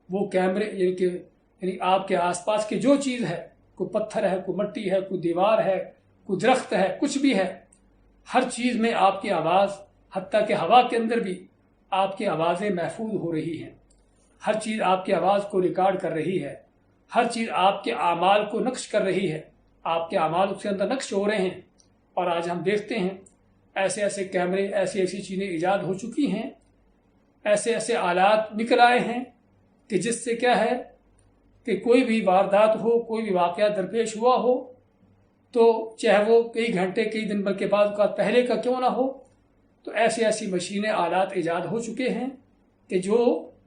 وہ کیمرے یعنی آپ کے آس پاس کی جو چیز ہے، کوئی پتھر ہے، کوئی مٹی ہے، کوئی دیوار ہے، کوئی درخت ہے، کچھ بھی ہے، ہر چیز میں آپ کی آواز، حتیٰ کہ ہوا کے اندر بھی آپ کی آوازیں محفوظ ہو رہی ہیں۔ ہر چیز آپ کی آواز کو ریکارڈ کر رہی ہے، ہر چیز آپ کے اعمال کو نقش کر رہی ہے، آپ کے اعمال اس کے اندر نقش ہو رہے ہیں۔ اور آج ہم دیکھتے ہیں ایسے ایسے کیمرے، ایسی ایسی چیزیں ایجاد ہو چکی ہیں، ایسے ایسے آلات نکل آئے ہیں کہ جس سے کیا ہے کہ کوئی بھی واردات ہو، کوئی بھی واقعہ درپیش ہوا ہو تو چاہے وہ کئی گھنٹے کئی دن بلکہ بعض اوقات پہلے کا کیوں نہ ہو، تو ایسی ایسی مشینیں آلات ایجاد ہو چکے ہیں کہ جو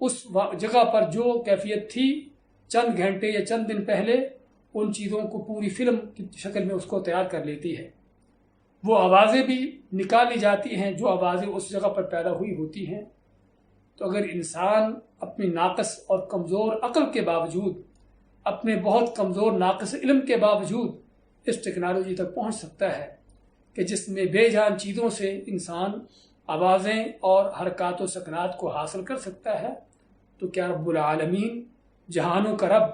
اس جگہ پر جو کیفیت تھی چند گھنٹے یا چند دن پہلے، ان چیزوں کو پوری فلم کی شکل میں اس کو تیار کر لیتی ہے۔ وہ آوازیں بھی نکالی جاتی ہیں جو آوازیں اس جگہ پر پیدا ہوئی ہوتی ہیں۔ تو اگر انسان اپنی ناقص اور کمزور عقل کے باوجود، اپنے بہت کمزور ناقص علم کے باوجود اس ٹیکنالوجی تک پہنچ سکتا ہے کہ جس میں بے جان چیزوں سے انسان آوازیں اور حرکات و سکنات کو حاصل کر سکتا ہے، تو کیا رب العالمین، جہانوں کا رب،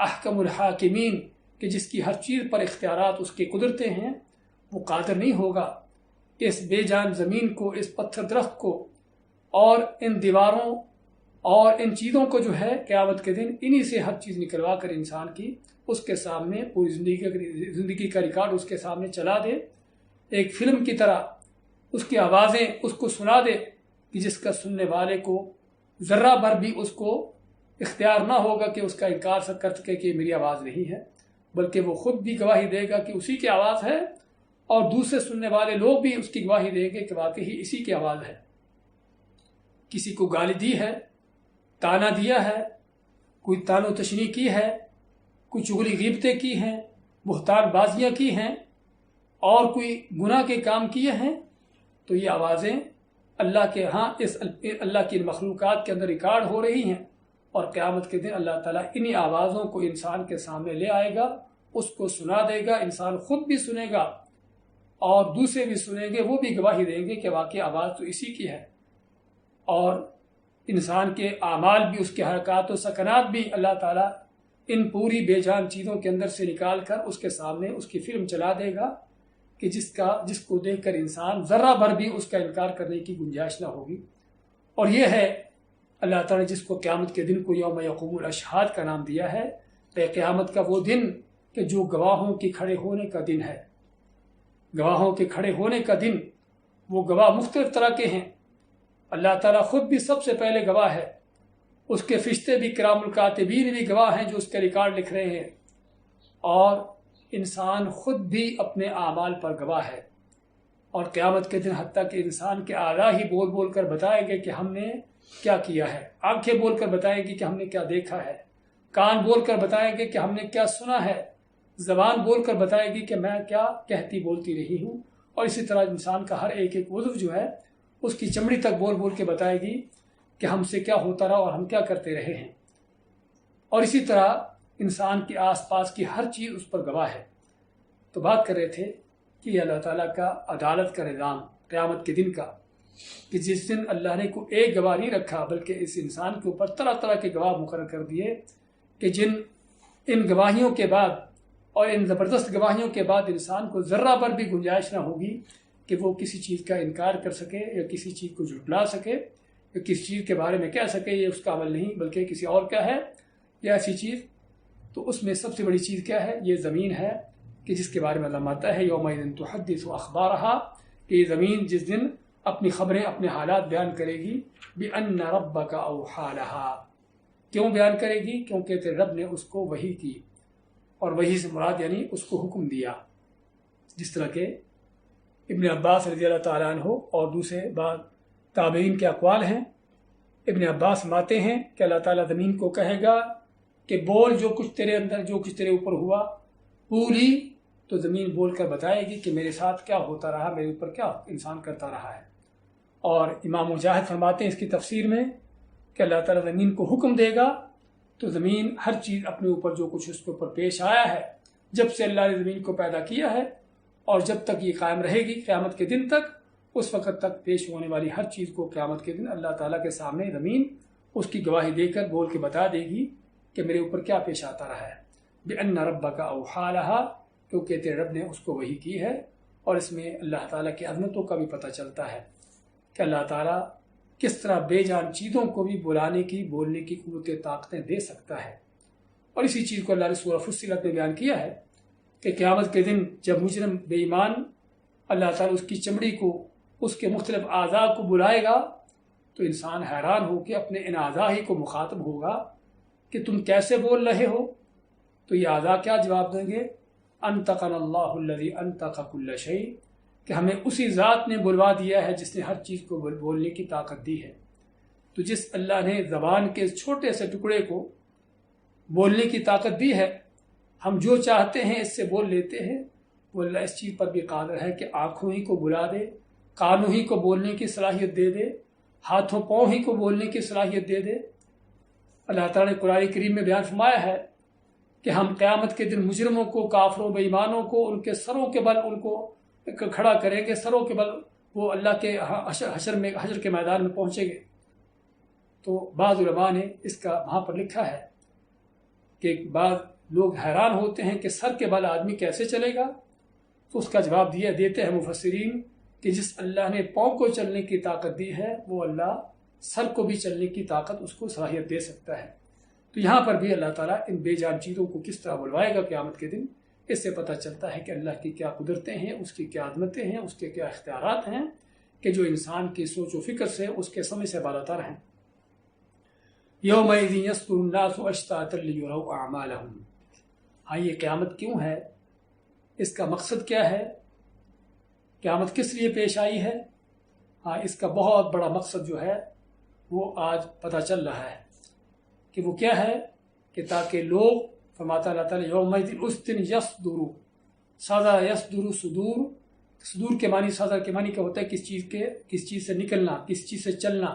احکم الحاکمین، کہ جس کی ہر چیز پر اختیارات اس کی قدرتیں ہیں، وہ قادر نہیں ہوگا کہ اس بے جان زمین کو، اس پتھر درخت کو اور ان دیواروں اور ان چیزوں کو جو ہے قیامت کے دن انہی سے ہر چیز نکلوا کر انسان کی اس کے سامنے پوری زندگی کا ریکارڈ اس کے سامنے چلا دے، ایک فلم کی طرح اس کی آوازیں اس کو سنا دے کہ جس کا سننے والے کو ذرہ بھر بھی اس کو اختیار نہ ہوگا کہ اس کا انکار کر سکے کہ میری آواز نہیں ہے، بلکہ وہ خود بھی گواہی دے گا کہ اسی کی آواز ہے، اور دوسرے سننے والے لوگ بھی اس کی گواہی دیں گے کہ واقعی اسی کی آواز ہے۔ کسی کو گالی دی ہے، تانا دیا ہے، کوئی تان و تشنیع کی ہے، کوئی چغلی غیبتیں کی ہیں، بہتان بازیاں کی ہیں، اور کوئی گناہ کے کام کیے ہیں، تو یہ آوازیں اللہ کے ہاں اس اللہ کی مخلوقات کے اندر ریکارڈ ہو رہی ہیں، اور قیامت کے دن اللہ تعالیٰ انہی آوازوں کو انسان کے سامنے لے آئے گا، اس کو سنا دے گا، انسان خود بھی سنے گا اور دوسرے بھی سنیں گے، وہ بھی گواہی دیں گے کہ واقعی آواز تو اسی کی ہے۔ اور انسان کے اعمال بھی، اس کے حرکات و سکنات بھی اللہ تعالیٰ ان پوری بے جان چیزوں کے اندر سے نکال کر اس کے سامنے اس کی فلم چلا دے گا کہ جس کو دیکھ کر انسان ذرہ بھر بھی اس کا انکار کرنے کی گنجائش نہ ہوگی۔ اور یہ ہے اللہ تعالیٰ نے جس کو قیامت کے دن کو یوم یقوم الاشہاد کا نام دیا ہے، کہ قیامت کا وہ دن کہ جو گواہوں کے کھڑے ہونے کا دن ہے۔ گواہوں کے کھڑے ہونے کا دن، وہ گواہ مختلف طرح کے ہیں۔ اللہ تعالیٰ خود بھی سب سے پہلے گواہ ہے، اس کے فرشتے بھی کرام الکاتبین بھی گواہ ہیں جو اس کے ریکارڈ لکھ رہے ہیں، اور انسان خود بھی اپنے اعمال پر گواہ ہے۔ اور قیامت کے دن حتیٰ کہ انسان کے اعضاء ہی بول بول کر بتائیں گے کہ ہم نے کیا کیا ہے، آنکھیں بول کر بتائیں گی کہ ہم نے کیا دیکھا ہے، کان بول کر بتائیں گے کہ ہم نے کیا سنا ہے، زبان بول کر بتائے گی کہ میں کیا کہتی بولتی رہی ہوں، اور اسی طرح انسان کا ہر ایک عضو جو ہے اس کی چمڑی تک بول بول کے بتائے گی کہ ہم سے کیا ہوتا رہا اور ہم کیا کرتے رہے ہیں۔ اور اسی طرح انسان کے آس پاس کی ہر چیز اس پر گواہ ہے۔ تو بات کر رہے تھے کہ یہ اللہ تعالیٰ کا عدالت کا نظام قیامت کے دن کا، کہ جس دن اللہ نے کوئی ایک گواہ نہیں رکھا بلکہ اس انسان کے اوپر طرح طرح کے گواہ مقرر کر دیے، کہ ان گواہیوں کے بعد اور ان زبردست گواہیوں کے بعد انسان کو ذرہ پر بھی گنجائش نہ ہوگی کہ وہ کسی چیز کا انکار کر سکے یا کسی چیز کو جھٹلا سکے یا کسی چیز کے بارے میں کہہ سکے یہ اس کا عمل نہیں بلکہ کسی اور کا ہے یا ایسی چیز۔ تو اس میں سب سے بڑی چیز کیا ہے؟ یہ زمین ہے کہ جس کے بارے میں اللہ ماتا ہے یومئذ تحدث اخبارہا، کہ یہ زمین جس دن اپنی خبریں، اپنے حالات بیان کرے گی، بِأَنَّ رَبَّكَ أَوْحَىٰ لَهَا، کیوں بیان کرے گی؟ کیونکہ تیرے رب نے اس کو وحی کی، اور وحی سے مراد یعنی اس کو حکم دیا، جس طرح کہ ابن عباس رضی اللہ تعالیٰ عنہ اور دوسرے بعض تابعین کے اقوال ہیں۔ ابن عباس فرماتے ہیں کہ اللہ تعالیٰ زمین کو کہے گا کہ بول جو کچھ تیرے اندر، جو کچھ تیرے اوپر ہوا، پوری، تو زمین بول کر بتائے گی کہ میرے ساتھ کیا ہوتا رہا، میرے اوپر کیا انسان کرتا رہا ہے۔ اور امام مجاہد فرماتے ہیں اس کی تفسیر میں کہ اللہ تعالیٰ زمین کو حکم دے گا تو زمین ہر چیز اپنے اوپر جو کچھ اس کے اوپر پیش آیا ہے، جب سے اللہ نے زمین کو پیدا کیا ہے اور جب تک یہ قائم رہے گی قیامت کے دن تک، اس وقت تک پیش ہونے والی ہر چیز کو قیامت کے دن اللہ تعالیٰ کے سامنے زمین اس کی گواہی دے کر بول کے بتا دے گی کہ میرے اوپر کیا پیش آتا رہا ہے۔ بِأَنَّ رَبَّكَ أَوْحَىٰ لَهَا، کیونکہ تیرے رب نے اس کو وحی کی ہے۔ اور اس میں اللہ تعالیٰ کی عظمتوں کا بھی پتہ چلتا ہے کہ اللہ تعالیٰ کس طرح بے جان چیزوں کو بھی بلانے کی، بولنے کی قوت طاقتیں دے سکتا ہے۔ اور اسی چیز کو اللہ نے سورہ فصلت میں بیان کیا ہے کہ قیامت کے دن جب مجرم بے ایمان اللہ تعالیٰ اس کی چمڑی کو، اس کے مختلف اعضاء کو بلائے گا تو انسان حیران ہو کے اپنے ان اعضاء ہی کو مخاطب ہوگا کہ تم کیسے بول رہے ہو؟ تو یہ اعضاء کیا جواب دیں گے؟ انطقنا اللہ الذی انطق کل شیء، کہ ہمیں اسی ذات نے بلوا دیا ہے جس نے ہر چیز کو بولنے کی طاقت دی ہے۔ تو جس اللہ نے زبان کے اس چھوٹے سے ٹکڑے کو بولنے کی طاقت دی ہے، ہم جو چاہتے ہیں اس سے بول لیتے ہیں، وہ اللہ اس چیز پر بھی قادر ہے کہ آنکھوں ہی کو بلا دے، کانوں ہی کو بولنے کی صلاحیت دے دے، ہاتھوں پاؤں ہی کو بولنے کی صلاحیت دے دے۔ اللہ تعالیٰ نے قرآن کریم میں بیان فرمایا ہے کہ ہم قیامت کے دن مجرموں کو، کافروں، بے ایمانوں کو ان کے سروں کے بل ان کو کھڑا کریں گے، سروں کے بل وہ اللہ کے حشر کے میدان میں پہنچیں گے۔ تو بعض علماء نے اس کا وہاں پر لکھا ہے کہ بعض لوگ حیران ہوتے ہیں کہ سر کے بل آدمی کیسے چلے گا، تو اس کا جواب دیتے ہیں مفسرین کہ جس اللہ نے پاؤں کو چلنے کی طاقت دی ہے وہ اللہ سر کو بھی چلنے کی طاقت اس کو صلاحیت دے سکتا ہے۔ تو یہاں پر بھی اللہ تعالیٰ ان بے جان چیزوں کو کس طرح بلوائے گا قیامت کے دن، اس سے پتہ چلتا ہے کہ اللہ کی کیا قدرتیں ہیں، اس کی کیا عظمتیں ہیں، اس کے کیا اختیارات ہیں کہ جو انسان کی سوچ و فکر سے، اس کے سمجھ سے بالاتر ہیں۔ یومئذ یصدر الناس اشتاتا لیروا اعمالهم، ہاں یہ قیامت کیوں ہے، اس کا مقصد کیا ہے، قیامت کس لیے پیش آئی ہے؟ ہاں اس کا بہت بڑا مقصد جو ہے وہ آج پتہ چل رہا ہے کہ وہ کیا ہے، کہ تاکہ لوگ، فرماتا اللہ تعالیٰ یومئذ اس دن یصدر، صدر یصدر صدور، صدور کے معنی، صدر کے معنی کیا ہوتا ہے، کس چیز سے نکلنا، کس چیز سے چلنا۔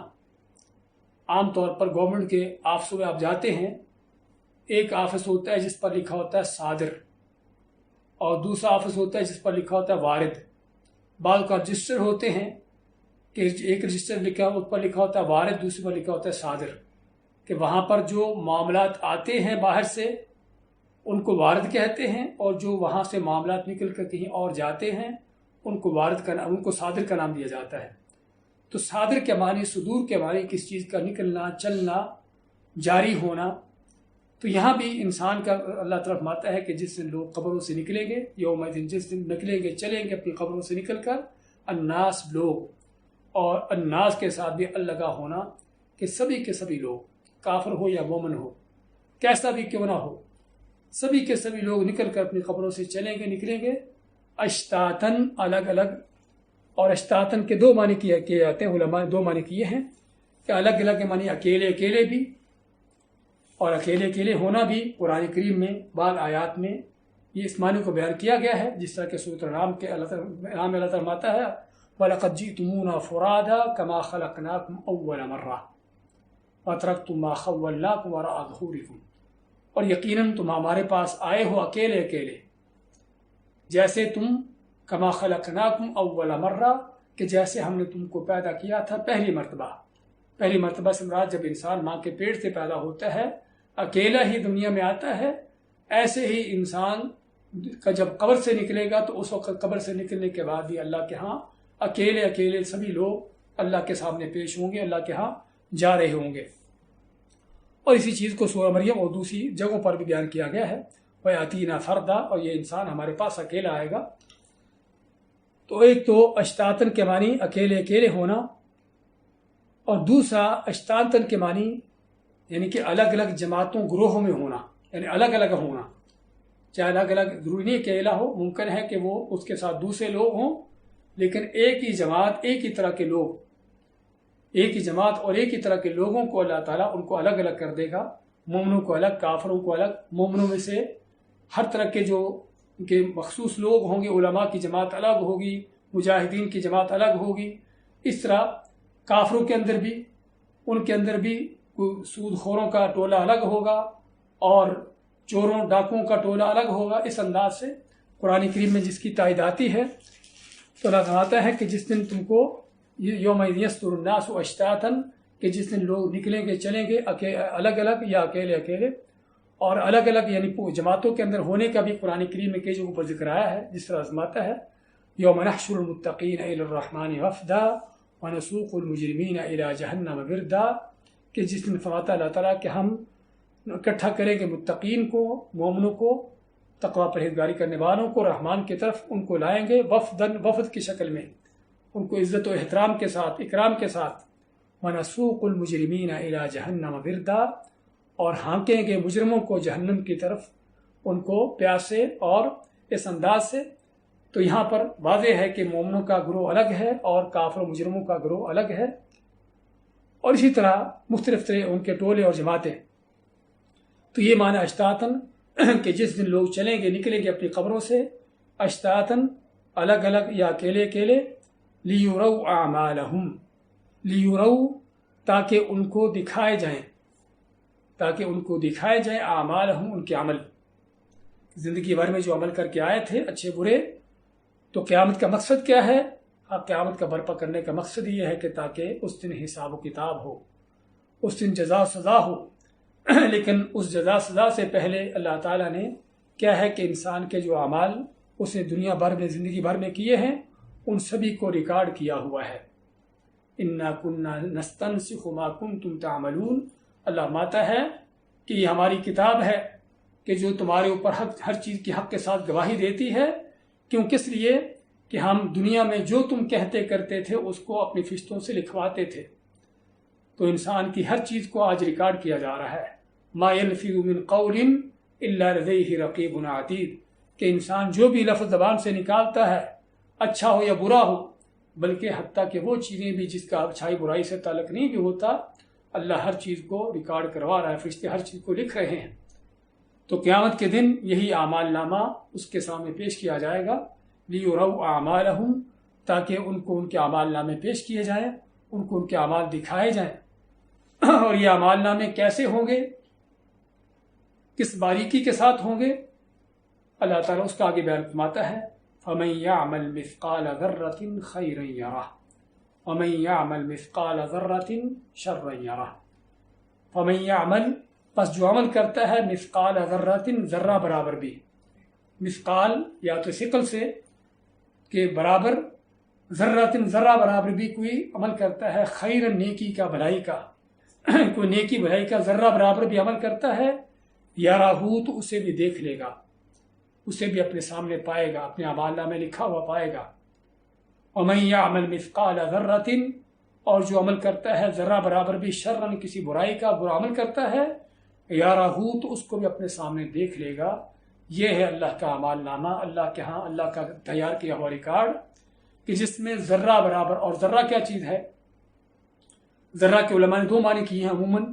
عام طور پر گورنمنٹ کے آفسوں میں آپ جاتے ہیں، ایک آفس ہوتا ہے جس پر لکھا ہوتا ہے صادر، اور دوسرا آفس ہوتا ہے جس پر لکھا ہوتا ہے وارد۔ بعض کا رجسٹر ہوتے ہیں کہ ایک رجسٹر لکھا اس پر لکھا ہوتا ہے وارد، دوسرے پر لکھا ہوتا ہے صادر، کہ وہاں پر جو معاملات آتے ہیں باہر سے ان کو وارد کہتے ہیں، اور جو وہاں سے معاملات نکل کر کہیں اور جاتے ہیں ان کو صادر کا نام دیا جاتا ہے۔ تو صادر کے معنی، صدور کے معنی کس چیز کا نکلنا، چلنا، جاری ہونا۔ تو یہاں بھی انسان کا اللہ تعالیٰ فرماتا ہے کہ جس دن لوگ قبروں سے نکلیں گے، یوم دن جس دن نکلیں گے، چلیں گے اپنی قبروں سے نکل کر، الناس لوگ، اور الناس کے ساتھ بھی الگا ہونا کہ سبھی کے سبھی لوگ، کافر ہو یا مومن ہو، کیسا بھی کیوں نہ ہو، سبھی کے سبھی لوگ نکل کر اپنی قبروں سے چلیں گے، نکلیں گے، اشتاتن، الگ الگ۔ اور اشتاتن کے دو معنی کیے جاتے ہیں، علماء نے دو معنی کیے ہیں کہ الگ الگ کے معنی اکیلے اکیلے بھی، اور اکیلے اکیلے ہونا بھی قرآن کریم میں بعض آیات میں یہ اس معنی کو بیان کیا گیا ہے، جس طرح کہ سورۃ الانعام کے اللہ تعالیٰ فرماتا ہے وَلَقَدْ جِئْتُمُونَا فُرَادَىٰ كَمَا خَلَقْنَاكُمْ أَوَّلَ مَرَّةٍ وَتَرَكْتُم مَّا خَوَّلْنَاكُمْ وَرَاءَ ظُهُورِكُمْ، اور یقیناً تم ہمارے پاس آئے ہو اکیلے اکیلے، جیسے تم کما خلقناکم اول مرہ، کہ جیسے ہم نے تم کو پیدا کیا تھا پہلی مرتبہ۔ پہلی مرتبہ سے مراد جب انسان ماں کے پیٹ سے پیدا ہوتا ہے، اکیلا ہی دنیا میں آتا ہے، ایسے ہی انسان کا جب قبر سے نکلے گا تو اس وقت قبر سے نکلنے کے بعد بھی اللہ کے ہاں اکیلے اکیلے سبھی لوگ اللہ کے سامنے پیش ہوں گے، اللہ کے ہاں جا رہے ہوں گے۔ اور اسی چیز کو سورہ مریم اور دوسری جگہوں پر بھی بیان کیا گیا ہے، وَيَأْتِينَا فَرْدًا، اور یہ انسان ہمارے پاس اکیلا آئے گا۔ تو ایک تو اشتاتن کے معنی اکیلے اکیلے ہونا، اور دوسرا اشتاتن کے معنی یعنی کہ الگ الگ جماعتوں، گروہوں میں ہونا، یعنی الگ الگ ہونا۔ چاہے الگ الگ ضروری نہیں اکیلا ہو، ممکن ہے کہ وہ اس کے ساتھ دوسرے لوگ ہوں، لیکن ایک ہی جماعت، ایک ہی طرح کے لوگ، ایک ہی جماعت اور ایک ہی طرح کے لوگوں کو اللہ تعالیٰ ان کو الگ الگ کر دے گا، مومنوں کو الگ، کافروں کو الگ۔ مومنوں میں سے ہر طرح کے جو ان کے مخصوص لوگ ہوں گے، علماء کی جماعت الگ ہوگی، مجاہدین کی جماعت الگ ہوگی۔ اس طرح کافروں کے اندر بھی، ان کے اندر بھی سود خوروں کا ٹولہ الگ ہوگا اور چوروں ڈاکوؤں کا ٹولہ الگ ہوگا. اس انداز سے قرآن کریم میں جس کی تائید آتی ہے تو اللہ فرماتا ہے کہ جس دن تم کو یوم یصدر الناس اشتاتا، کہ جس دن لوگ نکلیں گے چلیں گے الگ الگ یا اکیلے اکیلے، اور الگ الگ یعنی جماعتوں کے اندر ہونے کا بھی قرآن کریم میں کئی جگہوں پر ذکر آیا ہے. جس طرح فرماتا ہے یوم نحشر المتقین الی الرحمن وفدا ونسوق المجرمین الی جہنم وردا، کہ جس دن فرماتا اللہ تعالیٰ کہ ہم اکٹھا کریں گے متقین کو، مومنوں کو، تقوی پرہیزگاری کرنے والوں کو رحمان کی طرف، ان کو لائیں گے وفدن، وفد کی شکل میں، ان کو عزت و احترام کے ساتھ، اکرام کے ساتھ. وَنَسُوقُ الْمُجْرِمِينَ إِلَى جَهَنَّمَ وِرْدًا، اور ہانکیں گے مجرموں کو جہنم کی طرف، ان کو پیاسے اور اس انداز سے. تو یہاں پر واضح ہے کہ مومنوں کا گروہ الگ ہے اور کافر و مجرموں کا گروہ الگ ہے، اور اسی طرح مختلف طرح ان کے ٹولے اور جماعتیں. تو یہ معنی اشتاتن کہ جس دن لوگ چلیں گے نکلیں گے اپنی قبروں سے اشتاتن الگ الگ یا اکیلے اکیلے، لیُرَوْا أَعْمَالَهُمْ، لیُرَوْا تاکہ ان کو دکھائے جائیں، تاکہ ان کو دکھائے جائیں اعمالہم ان کے عمل، زندگی بھر میں جو عمل کر کے آئے تھے اچھے برے. تو قیامت کا مقصد کیا ہے؟ قیامت کا برپا کرنے کا مقصد یہ ہے کہ تاکہ اس دن حساب و کتاب ہو، اس دن جزا سزا ہو. لیکن اس جزا سزا سے پہلے اللہ تعالیٰ نے کیا ہے کہ انسان کے جو اعمال اس نے دنیا بھر میں زندگی بھر میں کیے ہیں ان سبھی کو ریکارڈ کیا ہوا ہے. اِنَّا كُنَّا نَسْتَنسِخُ مَا كُنْتُمْ تَعْمَلُونَ، اللہ فرماتا ہے کہ یہ ہماری کتاب ہے کہ جو تمہارے اوپر ہر چیز کی حق کے ساتھ گواہی دیتی ہے. کیوں؟ کس لیے کہ ہم دنیا میں جو تم کہتے کرتے تھے اس کو اپنی فرشتوں سے لکھواتے تھے. تو انسان کی ہر چیز کو آج ریکارڈ کیا جا رہا ہے. ما يلفظ من قول الا لديه رقیب عتید، کہ انسان جو بھی لفظ زبان سے نکالتا ہے اچھا ہو یا برا ہو، بلکہ حتیٰ کہ وہ چیزیں بھی جس کا اچھائی برائی سے تعلق نہیں بھی ہوتا، اللہ ہر چیز کو ریکارڈ کروا رہا ہے، فرشتے ہر چیز کو لکھ رہے ہیں. تو قیامت کے دن یہی اعمال نامہ اس کے سامنے پیش کیا جائے گا. لیُرَوْا أَعْمَالَهُمْ، تاکہ ان کو ان کے اعمال نامے پیش کیے جائیں، ان کو ان کے اعمال دکھائے جائیں. اور یہ اعمال نامے کیسے ہوں گے، کس باریکی کے ساتھ ہوں گے، اللہ تعالیٰ اس کا آگے بیان فرماتا ہے فَمَن يَعْمَلْ مِثْقَالَ ذَرَّةٍ خَيْرًا يَرَهُ وَمَن يَعْمَلْ مِثْقَالَ ذَرَّةٍ شَرًّا يَرَهُ. فَمَن يَعْمَلْ، پس جو عمل کرتا ہے، مثقال ذرۃ، ذرہ برابر بھی، مثقال یا تو ثقل سے کہ برابر، ذرۃ ذرہ برابر بھی کوئی عمل کرتا ہے، خیرًا نیکی کا، بھلائی کا، کوئی نیکی بھلائی کا ذرہ برابر بھی عمل کرتا ہے، یراہ تو اسے بھی دیکھ لے گا، اسے بھی اپنے سامنے پائے گا، اپنے اعمال نامے لکھا ہوا پائے گا. وَمَن يَعْمَلْ مِثْقَالَ ذَرَّةٍ، اور جو عمل کرتا ہے ذرہ برابر بھی، شرًا کسی برائی کا، برا عمل کرتا ہے، یراہ تو اس کو بھی اپنے سامنے دیکھ لے گا. یہ ہے اللہ کا اعمال نامہ، اللہ کے ہاں اللہ کا تیار کیا ہوا ریکارڈ، کہ جس میں ذرہ برابر. اور ذرہ کیا چیز ہے؟ ذرہ کے علماء نے دو معنی کیے ہیں عموماً.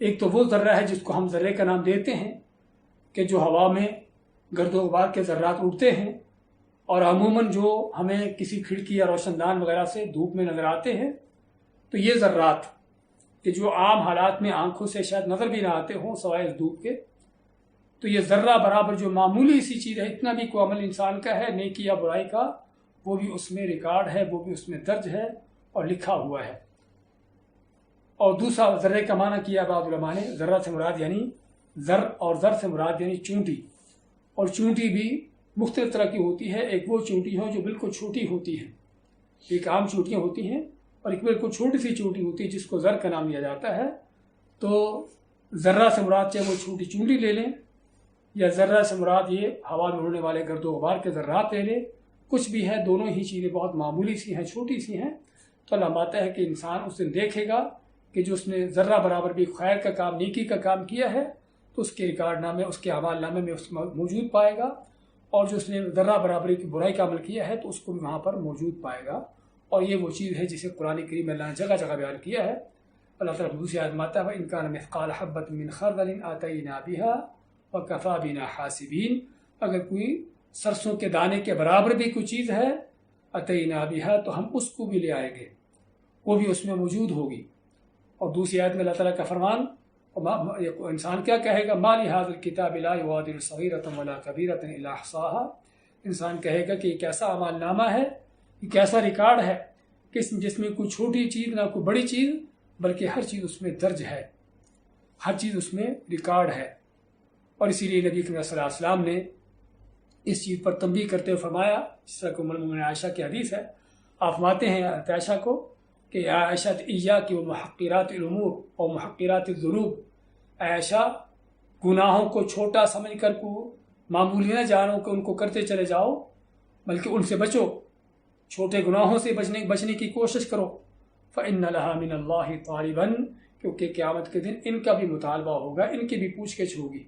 ایک تو وہ ذرہ ہے جس کو ہم ذرے کا نام دیتے ہیں، کہ جو ہوا میں گرد و غبار کے ذرات اڑتے ہیں، اور عموماً جو ہمیں کسی کھڑکی یا روشن دان وغیرہ سے دھوپ میں نظر آتے ہیں. تو یہ ذرات کہ جو عام حالات میں آنکھوں سے شاید نظر بھی نہ آتے ہوں سوائے اس دھوپ کے، تو یہ ذرہ برابر جو معمولی سی چیز ہے، اتنا بھی کوئی عمل انسان کا ہے نیکی یا برائی کا، وہ بھی اس میں ریکارڈ ہے، وہ بھی اس میں درج ہے اور لکھا ہوا ہے. اور دوسرا ذرے کا معنی کیا بعض علماء نے، ذرہ سے مراد یعنی ذر، اور ذر سے مراد یعنی چونٹی. اور چونٹی بھی مختلف طرح کی ہوتی ہے. ایک وہ چونٹی ہے جو بالکل چھوٹی ہوتی ہے، ایک عام چونٹیاں ہوتی ہیں، اور ایک بالکل چھوٹی سی چونٹی ہوتی ہے جس کو ذر کا نام دیا جاتا ہے. تو ذرہ سے مراد چاہے وہ چھوٹی چونٹی لے لیں، یا ذرہ سے مراد یہ ہوا میں اڑنے والے گرد و غبار کے ذرات لے لیں، کچھ بھی ہے، دونوں ہی چیزیں بہت معمولی سی ہیں، چھوٹی سی ہیں. تو اللہ ماتا ہے کہ انسان اس دن دیکھے گا کہ جو اس نے ذرہ برابر بھی خیر کا کام، نیکی کا کام کیا ہے، تو اس کے ریکارڈ نامے، اس کے اعمال نامے میں اس موجود پائے گا. اور جو اس نے ذرہ برابری کی برائی کا عمل کیا ہے تو اس کو بھی وہاں پر موجود پائے گا. اور یہ وہ چیز ہے جسے قرآن کریم میں اللہ نے جگہ جگہ بیان کیا ہے. اللہ تعالیٰ دوسری آیت میں آتا ہے وَإِن كَانَ مِثْقَالَ حَبَّةٍ مِّنْ خَرْدَلٍ آتَيْنَا بِهَا وَكَفَىٰ بِنَا حَاسِبِينَ. اگر کوئی سرسوں کے دانے کے برابر بھی کوئی چیز ہے، آتَيْنَا بِهَا، تو ہم اس کو بھی لے آئیں گے، وہ بھی اس میں موجود ہوگی. اور دوسری آیت میں اللہ تعالیٰ کا فرمان، انسان کیا کہے گا، ما لهذا الكتاب لا يغادر صغيرة ولا كبيرة الا احصاها، انسان کہے گا کہ یہ کیسا اعمال نامہ ہے، یہ کیسا ریکارڈ ہے کہ جس میں کوئی چھوٹی چیز نہ کوئی بڑی چیز، بلکہ ہر چیز اس میں درج ہے، ہر چیز اس میں ریکارڈ ہے۔ اور اسی لیے نبی کریم صلی اللہ علیہ وسلم نے اس چیز پر تنبیہ کرتے ہوئے فرمایا، جس طرح کہ ام المؤمنین عائشہ کی حدیث ہے، آپ فرماتے ہیں عائشہ کو کہ عائشہ ایاکی ومحقرات الامور اور محقرات الذنوب، عائشہ گناہوں کو چھوٹا سمجھ کر کو معمولی نہ جانو کہ ان کو کرتے چلے جاؤ، بلکہ ان سے بچو، چھوٹے گناہوں سے بچنے کی کوشش کرو۔ فإن لها من اللہ طالبا، کیونکہ قیامت کے دن ان کا بھی مطالبہ ہوگا، ان کی بھی پوچھ گچھ ہوگی۔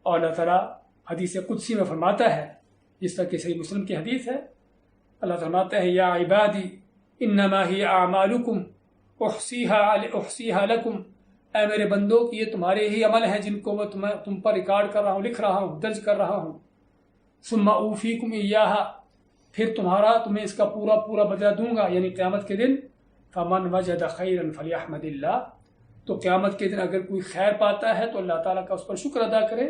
اور اللہ تعالیٰ حدیث قدسی میں فرماتا ہے، جس طرح کہ صحیح مسلم کی حدیث ہے، اللہ فرماتا ہے یا عبادی انما ہی اعمالکم احصیها لکم، اے میرے بندوں کہ یہ تمہارے ہی عمل ہیں جن کو میں تم پر ریکارڈ کر رہا ہوں، لکھ رہا ہوں، درج کر رہا ہوں۔ ثم اوفیکم ایاہا، پھر تمہیں اس کا پورا بدلہ دوں گا، یعنی قیامت کے دن۔ فمن وجد خیرا فلیحمد اللہ، تو قیامت کے دن اگر کوئی خیر پاتا ہے تو اللہ تعالیٰ کا اس پر شکر ادا کرے۔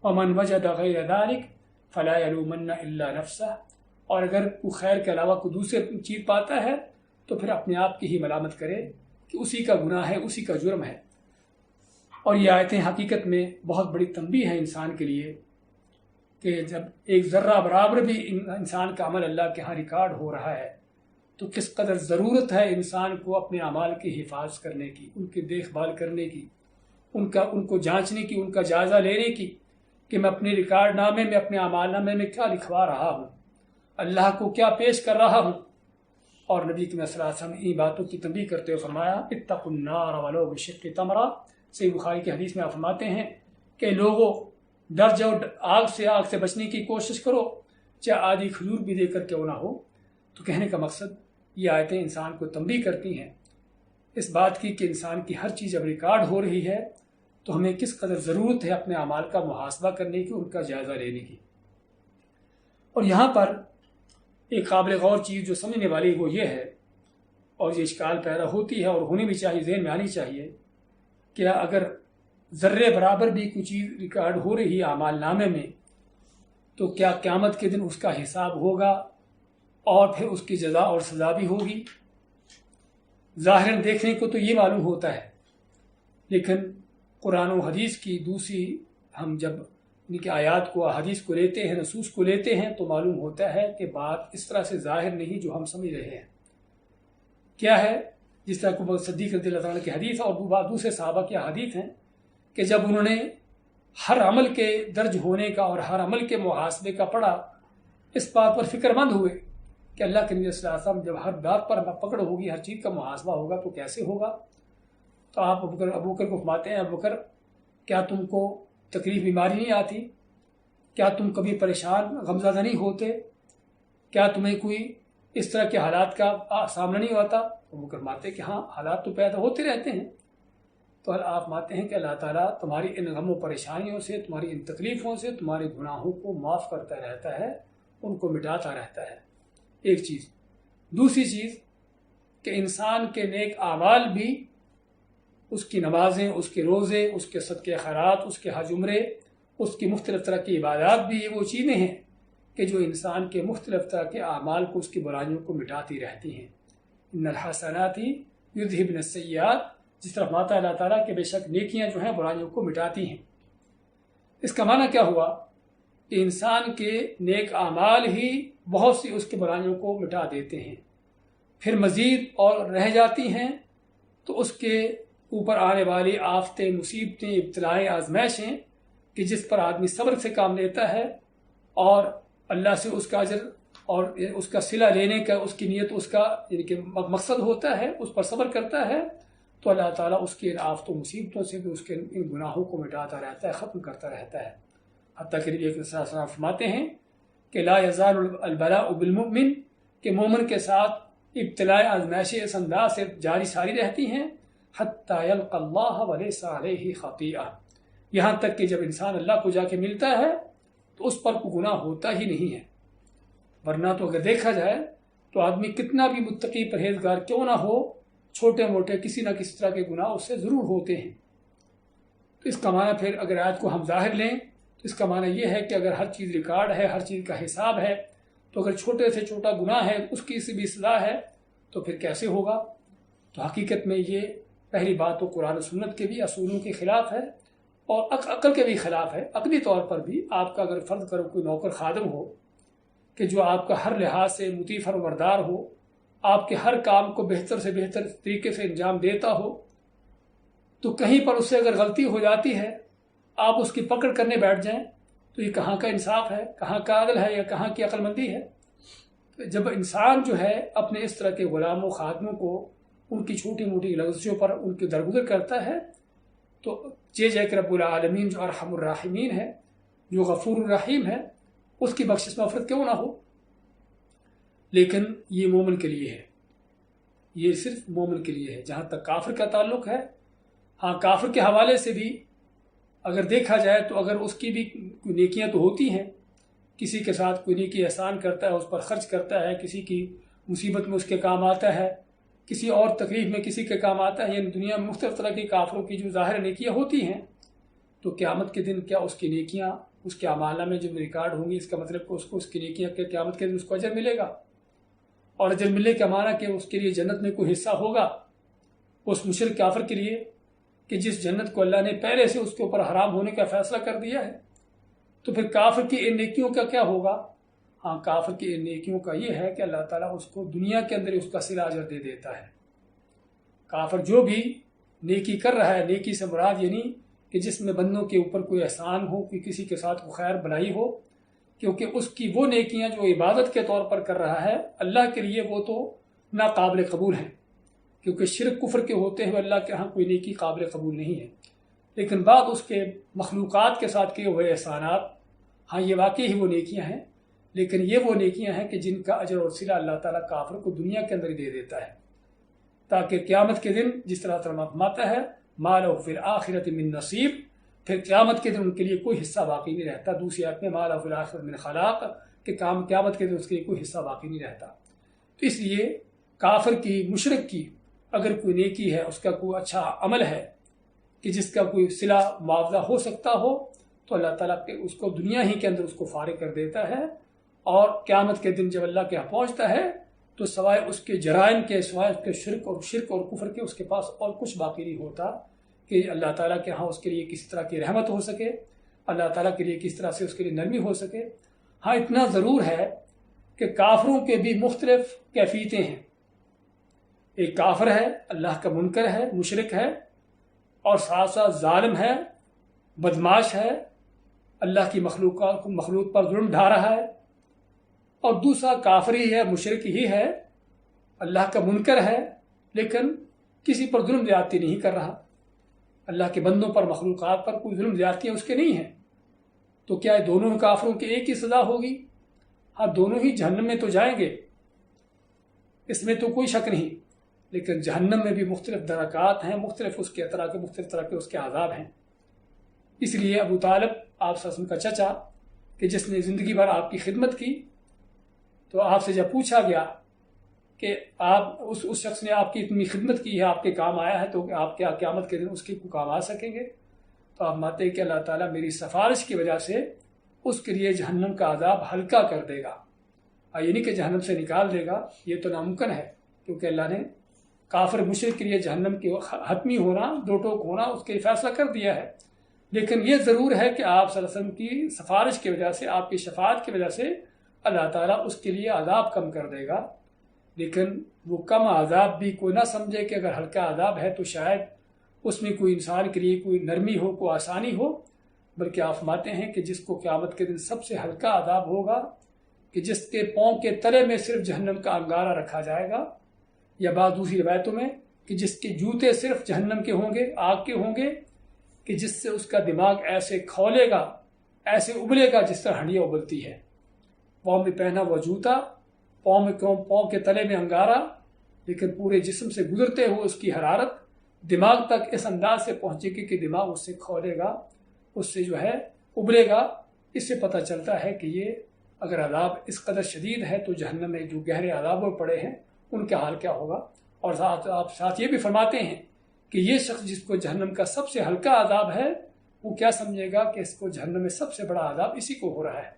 ومن وجد غیر ذلک فلا یلومن الا نفسہ، اور اگر کوئی خیر کے علاوہ کوئی دوسری چیز پاتا ہے تو پھر اپنے آپ کی ہی ملامت کرے کہ اسی کا گناہ ہے، اسی کا جرم ہے۔ اور یہ آیتیں حقیقت میں بہت بڑی تنبیہ ہے انسان کے لیے کہ جب ایک ذرہ برابر بھی انسان کا عمل اللہ کے ہاں ریکارڈ ہو رہا ہے تو کس قدر ضرورت ہے انسان کو اپنے اعمال کی حفاظت کرنے کی، ان کی دیکھ بھال کرنے کی، ان کو جانچنے کی، ان کا جائزہ لینے کی کہ میں اپنے ریکارڈ نامے میں، اپنے اعمال نامے میں کیا لکھوا رہا ہوں، اللہ کو کیا پیش کر رہا ہوں۔ اور نبی صلی اللہ علیہ وسلم ان باتوں کی تنبیہ کرتے ہوئے فرمایا اتقوا النار ولو بشق تمرہ، صحیح بخاری کی حدیث میں آپ فرماتے ہیں کہ لوگوں ڈر جاؤ، آگ سے بچنے کی کوشش کرو، چاہے آدھی کھجور بھی دے کر کیوں نہ ہو۔ تو کہنے کا مقصد یہ آیتیں انسان کو تنبیہ کرتی ہیں اس بات کی کہ انسان کی ہر چیز جب ریکارڈ ہو رہی ہے تو ہمیں کس قدر ضرورت ہے اپنے اعمال کا محاسبہ کرنے کی، ان کا جائزہ لینے کی۔ اور یہاں پر ایک قابل غور چیز جو سمجھنے والی وہ یہ ہے، اور یہ اشکال پیدا ہوتی ہے اور ہونی بھی چاہیے، ذہن میں آنی چاہیے، کہ اگر ذرے برابر بھی کوئی چیز ریکارڈ ہو رہی ہے اعمال نامے میں تو کیا قیامت کے دن اس کا حساب ہوگا اور پھر اس کی جزا اور سزا بھی ہوگی؟ ظاہراً دیکھنے کو تو یہ معلوم ہوتا ہے، لیکن قرآن و حدیث کی دوسری ہم جب ان کی آیات کو، حدیث کو لیتے ہیں، نصوص کو لیتے ہیں تو معلوم ہوتا ہے کہ بات اس طرح سے ظاہر نہیں جو ہم سمجھ رہے ہیں۔ کیا ہے؟ جس طرح کو صدیق رضی اللہ تعالیٰ کی حدیث اور دوسرے صحابہ کی حدیث ہیں کہ جب انہوں نے ہر عمل کے درج ہونے کا اور ہر عمل کے محاسبے کا پڑھا، اس بات پر فکر مند ہوئے کہ اللہ کے نبی صلی اللہ علیہ وسلم جب ہر بات پر پکڑ ہوگی، ہر چیز کا محاسبہ ہوگا تو کیسے ہوگا؟ تو آپ ابو بکر کو فرماتے ہیں، ابو بکر کیا تم کو تکلیف بیماری نہیں آتی؟ کیا تم کبھی پریشان غمزدہ نہیں ہوتے؟ کیا تمہیں کوئی اس طرح کے حالات کا سامنا نہیں ہوتا؟ ابو بکر فرماتے کہ ہاں، حالات تو پیدا ہوتے رہتے ہیں۔ تو آپ فرماتے ہیں کہ اللہ تعالیٰ تمہاری ان غم و پریشانیوں سے، تمہاری ان تکلیفوں سے، تمہارے گناہوں کو معاف کرتا رہتا ہے، ان کو مٹاتا رہتا ہے۔ ایک چیز۔ دوسری چیز کہ انسان کے نیک اعمال بھی، اس کی نمازیں، اس کے روزے، اس کے صدقے خیرات، اس کے حج عمرے، اس کی مختلف طرح کی عبادات بھی، یہ وہ چیزیں ہیں کہ جو انسان کے مختلف طرح کے اعمال کو، اس کی برائیوں کو مٹاتی رہتی ہیں۔ ان الحسنات یذہبن السیئات، جس طرح فرماتا ہے اللہ تعالیٰ کہ بے شک نیکیاں جو ہیں برائیوں کو مٹاتی ہیں۔ اس کا معنی کیا ہوا کہ انسان کے نیک اعمال ہی بہت سی اس کی برائیوں کو مٹا دیتے ہیں، پھر مزید اور رہ جاتی ہیں تو اس کے اوپر آنے والی آفتیں، مصیبتیں، ابتلائیں، آزمائشیں کہ جس پر آدمی صبر سے کام لیتا ہے اور اللہ سے اس کا اجر اور اس کا صلہ لینے کا اس کی نیت، اس کا یعنی کہ مقصد ہوتا ہے، اس پر صبر کرتا ہے تو اللہ تعالیٰ اس کی آفتوں مصیبتوں سے بھی اس کے ان گناہوں کو مٹاتا رہتا ہے، ختم کرتا رہتا ہے۔ حتیٰ کہ نبی صلی اللہ علیہ وسلم فرماتے ہیں کہ لا یزال البلاء بالمؤمن، کہ مومن کے ساتھ ابتلاء آزمائشیں اس انداز سے جاری ساری رہتی ہیں حتیٰ یلقى اللہ ولیس علیہ خطیئہ، یہاں تک کہ جب انسان اللہ کو جا کے ملتا ہے تو اس پر کوئی گناہ ہوتا ہی نہیں ہے۔ ورنہ تو اگر دیکھا جائے تو آدمی کتنا بھی متقی پرہیزگار کیوں نہ ہو، چھوٹے موٹے کسی نہ کسی طرح کے گناہ اس سے ضرور ہوتے ہیں۔ تو اس کا معنی پھر اگر آیت کو ہم ظاہر لیں تو اس کا معنی یہ ہے کہ اگر ہر چیز ریکارڈ ہے، ہر چیز کا حساب ہے، تو اگر چھوٹے سے چھوٹا گناہ ہے اس کی بھی سزا ہے تو پھر کیسے ہوگا؟ تو حقیقت میں یہ پہلی بات تو قرآن و سنت کے بھی اصولوں کے خلاف ہے اور عقل کے بھی خلاف ہے۔ عقلی طور پر بھی آپ کا اگر فرض کرو کوئی نوکر خادم ہو کہ جو آپ کا ہر لحاظ سے مطیع فرمانبردار ہو، آپ کے ہر کام کو بہتر سے بہتر طریقے سے انجام دیتا ہو، تو کہیں پر اس سے اگر غلطی ہو جاتی ہے آپ اس کی پکڑ کرنے بیٹھ جائیں تو یہ کہاں کا انصاف ہے، کہاں کا عدل ہے، یا کہاں کی عقل مندی ہے؟ جب انسان جو ہے اپنے اس طرح کے غلاموں خادموں کو ان کی چھوٹی موٹی لغزشوں پر ان کے درگزر کرتا ہے تو کہ رب العالمین جو ارحم الراحمین ہے، جو غفور الرحیم ہے، اس کی بخشش مغفرت کیوں نہ ہو؟ لیکن یہ مومن کے لیے ہے، یہ صرف مومن کے لیے ہے۔ جہاں تک کافر کا تعلق ہے، ہاں کافر کے حوالے سے بھی اگر دیکھا جائے تو اگر اس کی بھی کوئی نیکیاں تو ہوتی ہیں، کسی کے ساتھ کوئی نیکی احسان کرتا ہے، اس پر خرچ کرتا ہے، کسی کی مصیبت میں اس کے کام آتا ہے، کسی اور تکلیف میں کسی کے کام آتا ہے، یعنی دنیا میں مختلف طرح کی کافروں کی جو ظاہر نیکیاں ہوتی ہیں، تو قیامت کے دن کیا اس کی نیکیاں اس کے اعمال میں جو ریکارڈ ہوں گی، اس کا مطلب کہ اس کو اس کی نیکیاں کے قیامت کے دن اس کو اجر ملے گا؟ اور اجر ملنے کا معنی کہ اس کے لیے جنت میں کوئی حصہ ہوگا اس مشرک کافر کے لیے کہ جس جنت کو اللہ نے پہلے سے اس کے اوپر حرام ہونے کا فیصلہ کر دیا ہے؟ تو پھر کافر کی ان نیکیوں کا کیا ہوگا؟ ہاں کافر کی ان نیکیوں کا یہ ہے کہ اللہ تعالیٰ اس کو دنیا کے اندر اس کا صلہ اجر دے دیتا ہے۔ کافر جو بھی نیکی کر رہا ہے، نیکی سے مراد یعنی کہ جس میں بندوں کے اوپر کوئی احسان ہو، کوئی کسی کے ساتھ کوئی خیر بھلائی ہو، کیونکہ اس کی وہ نیکیاں جو عبادت کے طور پر کر رہا ہے اللہ کے لیے وہ تو ناقابل قبول ہیں، کیونکہ شرک کفر کے ہوتے ہوئے اللہ کے ہاں کوئی نیکی قابل قبول نہیں ہے۔ لیکن بعد اس کے مخلوقات کے ساتھ کیے ہوئے احسانات، ہاں یہ واقعی ہی وہ نیکیاں ہیں، لیکن یہ وہ نیکیاں ہیں کہ جن کا اجر اور صلہ اللہ تعالیٰ کافر کو دنیا کے اندر ہی دے دیتا ہے، تاکہ قیامت کے دن جس طرح فرماتا ہے ما لہ فی الآخرۃ من نصیب، پھر قیامت کے دن ان کے لیے کوئی حصہ باقی نہیں رہتا۔ دوسری آیت میں ما لہ فی الآخرۃ من خلاق، کہ قیامت کے دن اس کے لیے کوئی حصہ باقی نہیں رہتا۔ تو اس لیے کافر کی، مشرک کی اگر کوئی نیکی ہے، اس کا کوئی اچھا عمل ہے کہ جس کا کوئی صلہ معاوضہ ہو سکتا ہو، تو اللہ تعالیٰ اس کو دنیا ہی کے اندر اس کو فارغ کر دیتا ہے، اور قیامت کے دن جب اللہ کے یہاں پہنچتا ہے تو سوائے اس کے جرائم کے، سوائے اس کے شرک اور کفر کے، اس کے پاس اور کچھ باقی نہیں ہوتا کہ اللہ تعالیٰ کے ہاں اس کے لیے کسی طرح کی رحمت ہو سکے، اللہ تعالیٰ کے لیے کس طرح سے اس کے لیے نرمی ہو سکے۔ ہاں اتنا ضرور ہے کہ کافروں کے بھی مختلف کیفیتیں ہیں۔ ایک کافر ہے، اللہ کا منکر ہے، مشرک ہے، اور ساتھ ساتھ ظالم ہے، بدماش ہے، اللہ کی مخلوق پر ظلم ڈھا رہا ہے۔ اور دوسرا کافر ہی ہے، مشرک ہی ہے، اللہ کا منکر ہے، لیکن کسی پر ظلم زیادتی نہیں کر رہا، اللہ کے بندوں پر، مخلوقات پر کوئی ظلم زیادتی اس کے نہیں ہیں۔ تو کیا دونوں کافروں کی ایک ہی سزا ہوگی؟ ہاں دونوں ہی جہنم میں تو جائیں گے، اس میں تو کوئی شک نہیں، لیکن جہنم میں بھی مختلف درکات ہیں، مختلف طرح کے اس کے عذاب ہیں۔ اس لیے ابو طالب آپ صلی اللہ علیہ وسلم کا چچا کہ جس نے زندگی بھر آپ کی خدمت کی، تو آپ سے جب پوچھا گیا کہ آپ اس شخص نے آپ کی اتنی خدمت کی ہے، آپ کے کام آیا ہے، تو آپ کیا قیامت کے دن اس کے کام آ سکیں گے؟ تو آپ مانتے ہیں کہ اللہ تعالیٰ میری سفارش کی وجہ سے اس کے لیے جہنم کا عذاب ہلکا کر دے گا، یہ نہیں کہ جہنم سے نکال دے گا، یہ تو ناممکن ہے، کیونکہ اللہ نے کافر مشرک کے لیے جہنم کی حتمی ہونا، دو ٹوک ہونا، اس کے لیے فیصلہ کر دیا ہے۔ لیکن یہ ضرور ہے کہ آپ صلی اللہ علیہ وسلم کی سفارش کی وجہ سے، آپ کی شفاعت کی وجہ سے اللہ تعالیٰ اس کے لیے عذاب کم کر دے گا۔ لیکن وہ کم عذاب بھی کوئی نہ سمجھے کہ اگر ہلکا عذاب ہے تو شاید اس میں کوئی انسان کے لیے کوئی نرمی ہو، کوئی آسانی ہو، بلکہ آپ فرماتے ہیں کہ جس کو قیامت کے دن سب سے ہلکا عذاب ہوگا کہ جس کے پاؤں کے تلے میں صرف جہنم کا انگارہ رکھا جائے گا، یا بعض دوسری روایتوں میں کہ جس کے جوتے صرف جہنم کے ہوں گے، آگ کے ہوں گے، کہ جس سے اس کا دماغ ایسے کھولے گا، ایسے ابلے گا جس طرح ہنڈیاں ابلتی ہے۔ پاؤں میں پہنا ہوا جوتا، پاؤں کے تلے میں انگارہ، لیکن پورے جسم سے گزرتے ہوئے اس کی حرارت دماغ تک اس انداز سے پہنچے گی کہ دماغ اس سے کھولے گا، اس سے جو ہے ابلے گا۔ اس سے پتہ چلتا ہے کہ یہ اگر عذاب اس قدر شدید ہے تو جہنم میں جو گہرے عذاب میں پڑے ہیں ان کا حال کیا ہوگا۔ اور آپ ساتھ یہ بھی فرماتے ہیں کہ یہ شخص جس کو جہنم کا سب سے ہلکا عذاب ہے وہ کیا سمجھے گا کہ اس کو جہنم میں سب سے بڑا عذاب اسی کو ہو رہا ہے۔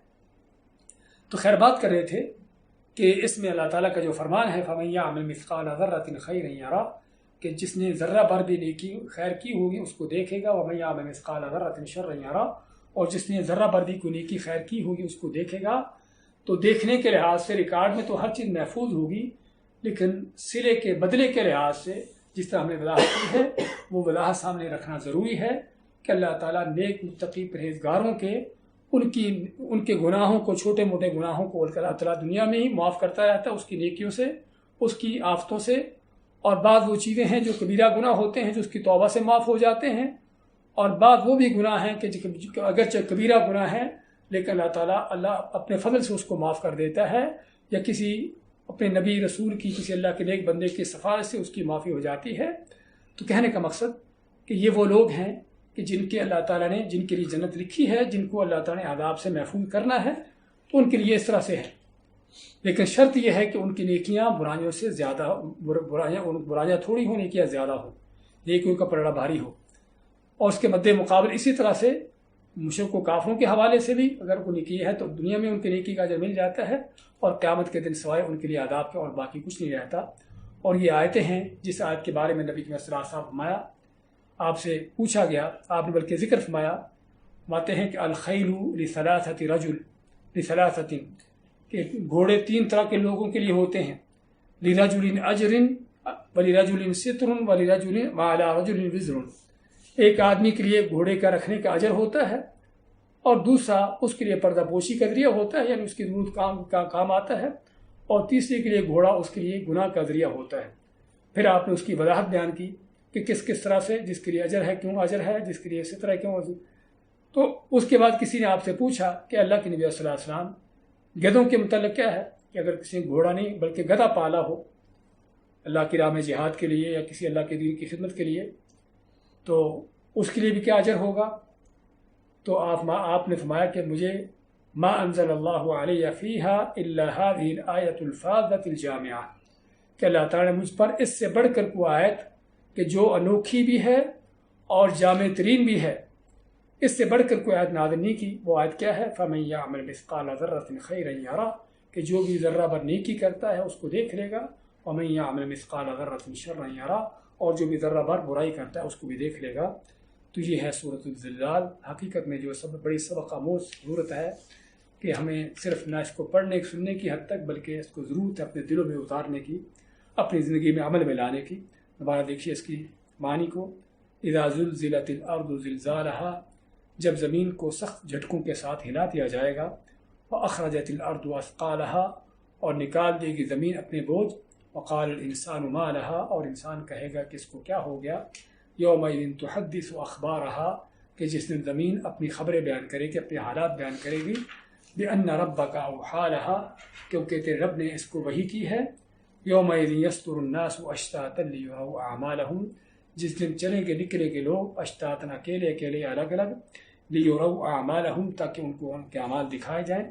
تو خیر بات کر رہے تھے کہ اس میں اللہ تعالیٰ کا جو فرمان ہے فَمَن يَعْمَلْ مِثْقَالَ ذَرَّةٍ خَيْرًا يَرَهُ، کہ جس نے ذرہ بھر بھی نیکی خیر کی ہوگی اس کو دیکھے گا، وَمَن يَعْمَلْ مِثْقَالَ ذَرَّةٍ شَرًّا يَرَهُ، اور جس نے ذرہ بھر بھی کوئی نیکی خیر کی ہوگی اس کو دیکھے گا۔ تو دیکھنے کے لحاظ سے ریکارڈ میں تو ہر چیز محفوظ ہوگی، لیکن صلے کے بدلے کے لحاظ سے جس طرح ہم نے وضاحت کی ہے وہ وضاحت سامنے رکھنا ضروری ہے کہ اللہ تعالیٰ نیک متقی پرہیزگاروں کے ان کے گناہوں کو، چھوٹے موٹے گناہوں کو اللہ تعالیٰ دنیا میں ہی معاف کرتا رہتا ہے، اس کی نیکیوں سے، اس کی آفتوں سے، اور بعض وہ چیزیں ہیں جو کبیرہ گناہ ہوتے ہیں جو اس کی توبہ سے معاف ہو جاتے ہیں، اور بعض وہ بھی گناہ ہیں کہ اگرچہ کبیرہ گناہ ہیں لیکن اللہ تعالیٰ اپنے فضل سے اس کو معاف کر دیتا ہے، یا کسی اپنے نبی رسول کی، کسی اللہ کے نیک بندے کی سفارش سے اس کی معافی ہو جاتی ہے۔ تو کہنے کا مقصد کہ یہ وہ لوگ ہیں کہ جن کے اللہ تعالیٰ نے جن کے لیے جنت لکھی ہے، جن کو اللہ تعالیٰ نے عذاب سے محفوظ کرنا ہے، تو ان کے لیے اس طرح سے ہے، لیکن شرط یہ ہے کہ ان کی نیکیاں برائیوں سے زیادہ، برائیاں تھوڑی ہوں، نیکیاں زیادہ ہوں، نیکیوں کا پلڑا بھاری ہو۔ اور اس کے مد مقابل اسی طرح سے مشرک و کافروں کے حوالے سے بھی اگر کوئی نیکی ہے تو دنیا میں ان کی نیکی کا اجر مل جاتا ہے، اور قیامت کے دن سوائے ان کے لیے عذاب کے اور باقی کچھ نہیں رہتا۔ اور یہ آیتیں ہیں جس آیت کے بارے میں نبی صلی اللہ علیہ وسلم فرمایا، آپ سے پوچھا گیا، آپ نے بلکہ ذکر فرماتے ہیں کہ الخیل لثلاثۃ رجل، لثلاثۃ، کہ گھوڑے تین طرح کے لوگوں کے لیے ہوتے ہیں، لرجل اجر ولرجل ستر ولرجل وعلی رجل وزر، ایک آدمی کے لیے گھوڑے کا رکھنے کا اجر ہوتا ہے، اور دوسرا اس کے لیے پردہ پوشی کا ذریعہ ہوتا ہے، یعنی اس کی ضرورت کام آتا ہے، اور تیسرے کے لیے گھوڑا اس کے لیے گناہ کا ذریعہ ہوتا ہے۔ پھر آپ نے اس کی وضاحت بیان کی کہ کس طرح سے، جس کے لیے اجر ہے کیوں اجر ہے، جس کے لیے اس طرح کیوں اجر۔ تو اس کے بعد کسی نے آپ سے پوچھا کہ اللہ کے نبی صلی اللہ علیہ وسلم گدھوں کے متعلق کیا ہے، کہ اگر کسی نے گھوڑا نہیں بلکہ گدھا پالا ہو اللہ کی راہ میں جہاد کے لیے یا کسی اللہ کے دین کی خدمت کے لیے، تو اس کے لیے بھی کیا اجر ہوگا؟ تو آپ نے فرمایا کہ مجھے ما انزل اللہ علیہ فیہا الا هذه الآیۃ الفاضۃ الجامعہ، کہ اللہ تعالیٰ نے مجھ پر اس سے بڑھ کر کوئی آیت کہ جو انوکھی بھی ہے اور جامع ترین بھی ہے، اس سے بڑھ کر کوئی آیت نازل نہیں کی۔ وہ آیت کیا ہے؟ فَمَن يَعْمَلْ مِثْقَالَ ذَرَّةٍ خَيْرًا يَرَهُ، کہ جو بھی ذرہ بھر نیکی کرتا ہے اس کو دیکھ لے گا، وَمَن يَعْمَلْ مِثْقَالَ ذَرَّةٍ شَرًّا يَرَهُ، اور جو بھی ذرہ بھر برائی کرتا ہے اس کو بھی دیکھ لے گا۔ تو یہ ہے سورۃ الزلزال۔ حقیقت میں جو بڑی سبق آموز ضرورت ہے کہ ہمیں صرف نہ اس کو پڑھنے سننے کی حد تک بلکہ اس کو ضرورت ہے اپنے دلوں میں اتارنے کی، اپنی زندگی میں عمل میں لانے کی۔ دوبارہ دیکھیے اس کی معنی کو، اذا زلزلت الارض زلزالها، جب زمین کو سخت جھٹکوں کے ساتھ ہلا دیا جائے گا، واخرجت الارض اثقالها، اور نکال دے گی زمین اپنے بوجھ، وقال الانسان ما لها، اور انسان کہے گا کہ اس کو کیا ہو گیا، یومئذ تحدث اخبارها، کہ جس دن زمین اپنی خبریں بیان کرے گی، اپنے حالات بیان کرے گی، بأن ربک اوحی لها، کیونکہ تیرے رب نے اس کو وحی کی ہے، یومئذ یصدر الناس اشتاتا لیروا اعمالهم، جس دن چلیں گے نکلیں گے لوگ اشتاتن، اکیلے اکیلے الگ الگ، لیروا اعمالهم، تاکہ ان کو ان کے اعمال دکھائے جائیں۔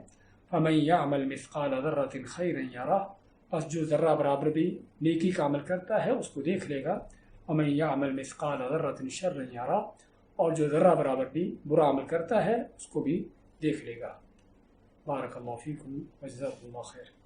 فمن یعمل مثقال ذرۃ خیرا یرہ، پس جو ذرہ برابر بھی نیکی کا عمل کرتا ہے اس کو دیکھ لے گا، ومن یعمل مثقال ذرۃ شرا یرہ، اور جو ذرہ برابر بھی برا عمل کرتا ہے اس کو بھی دیکھ لے گا۔ بارک اللہ فیکم وجزاکم اللہ خیر۔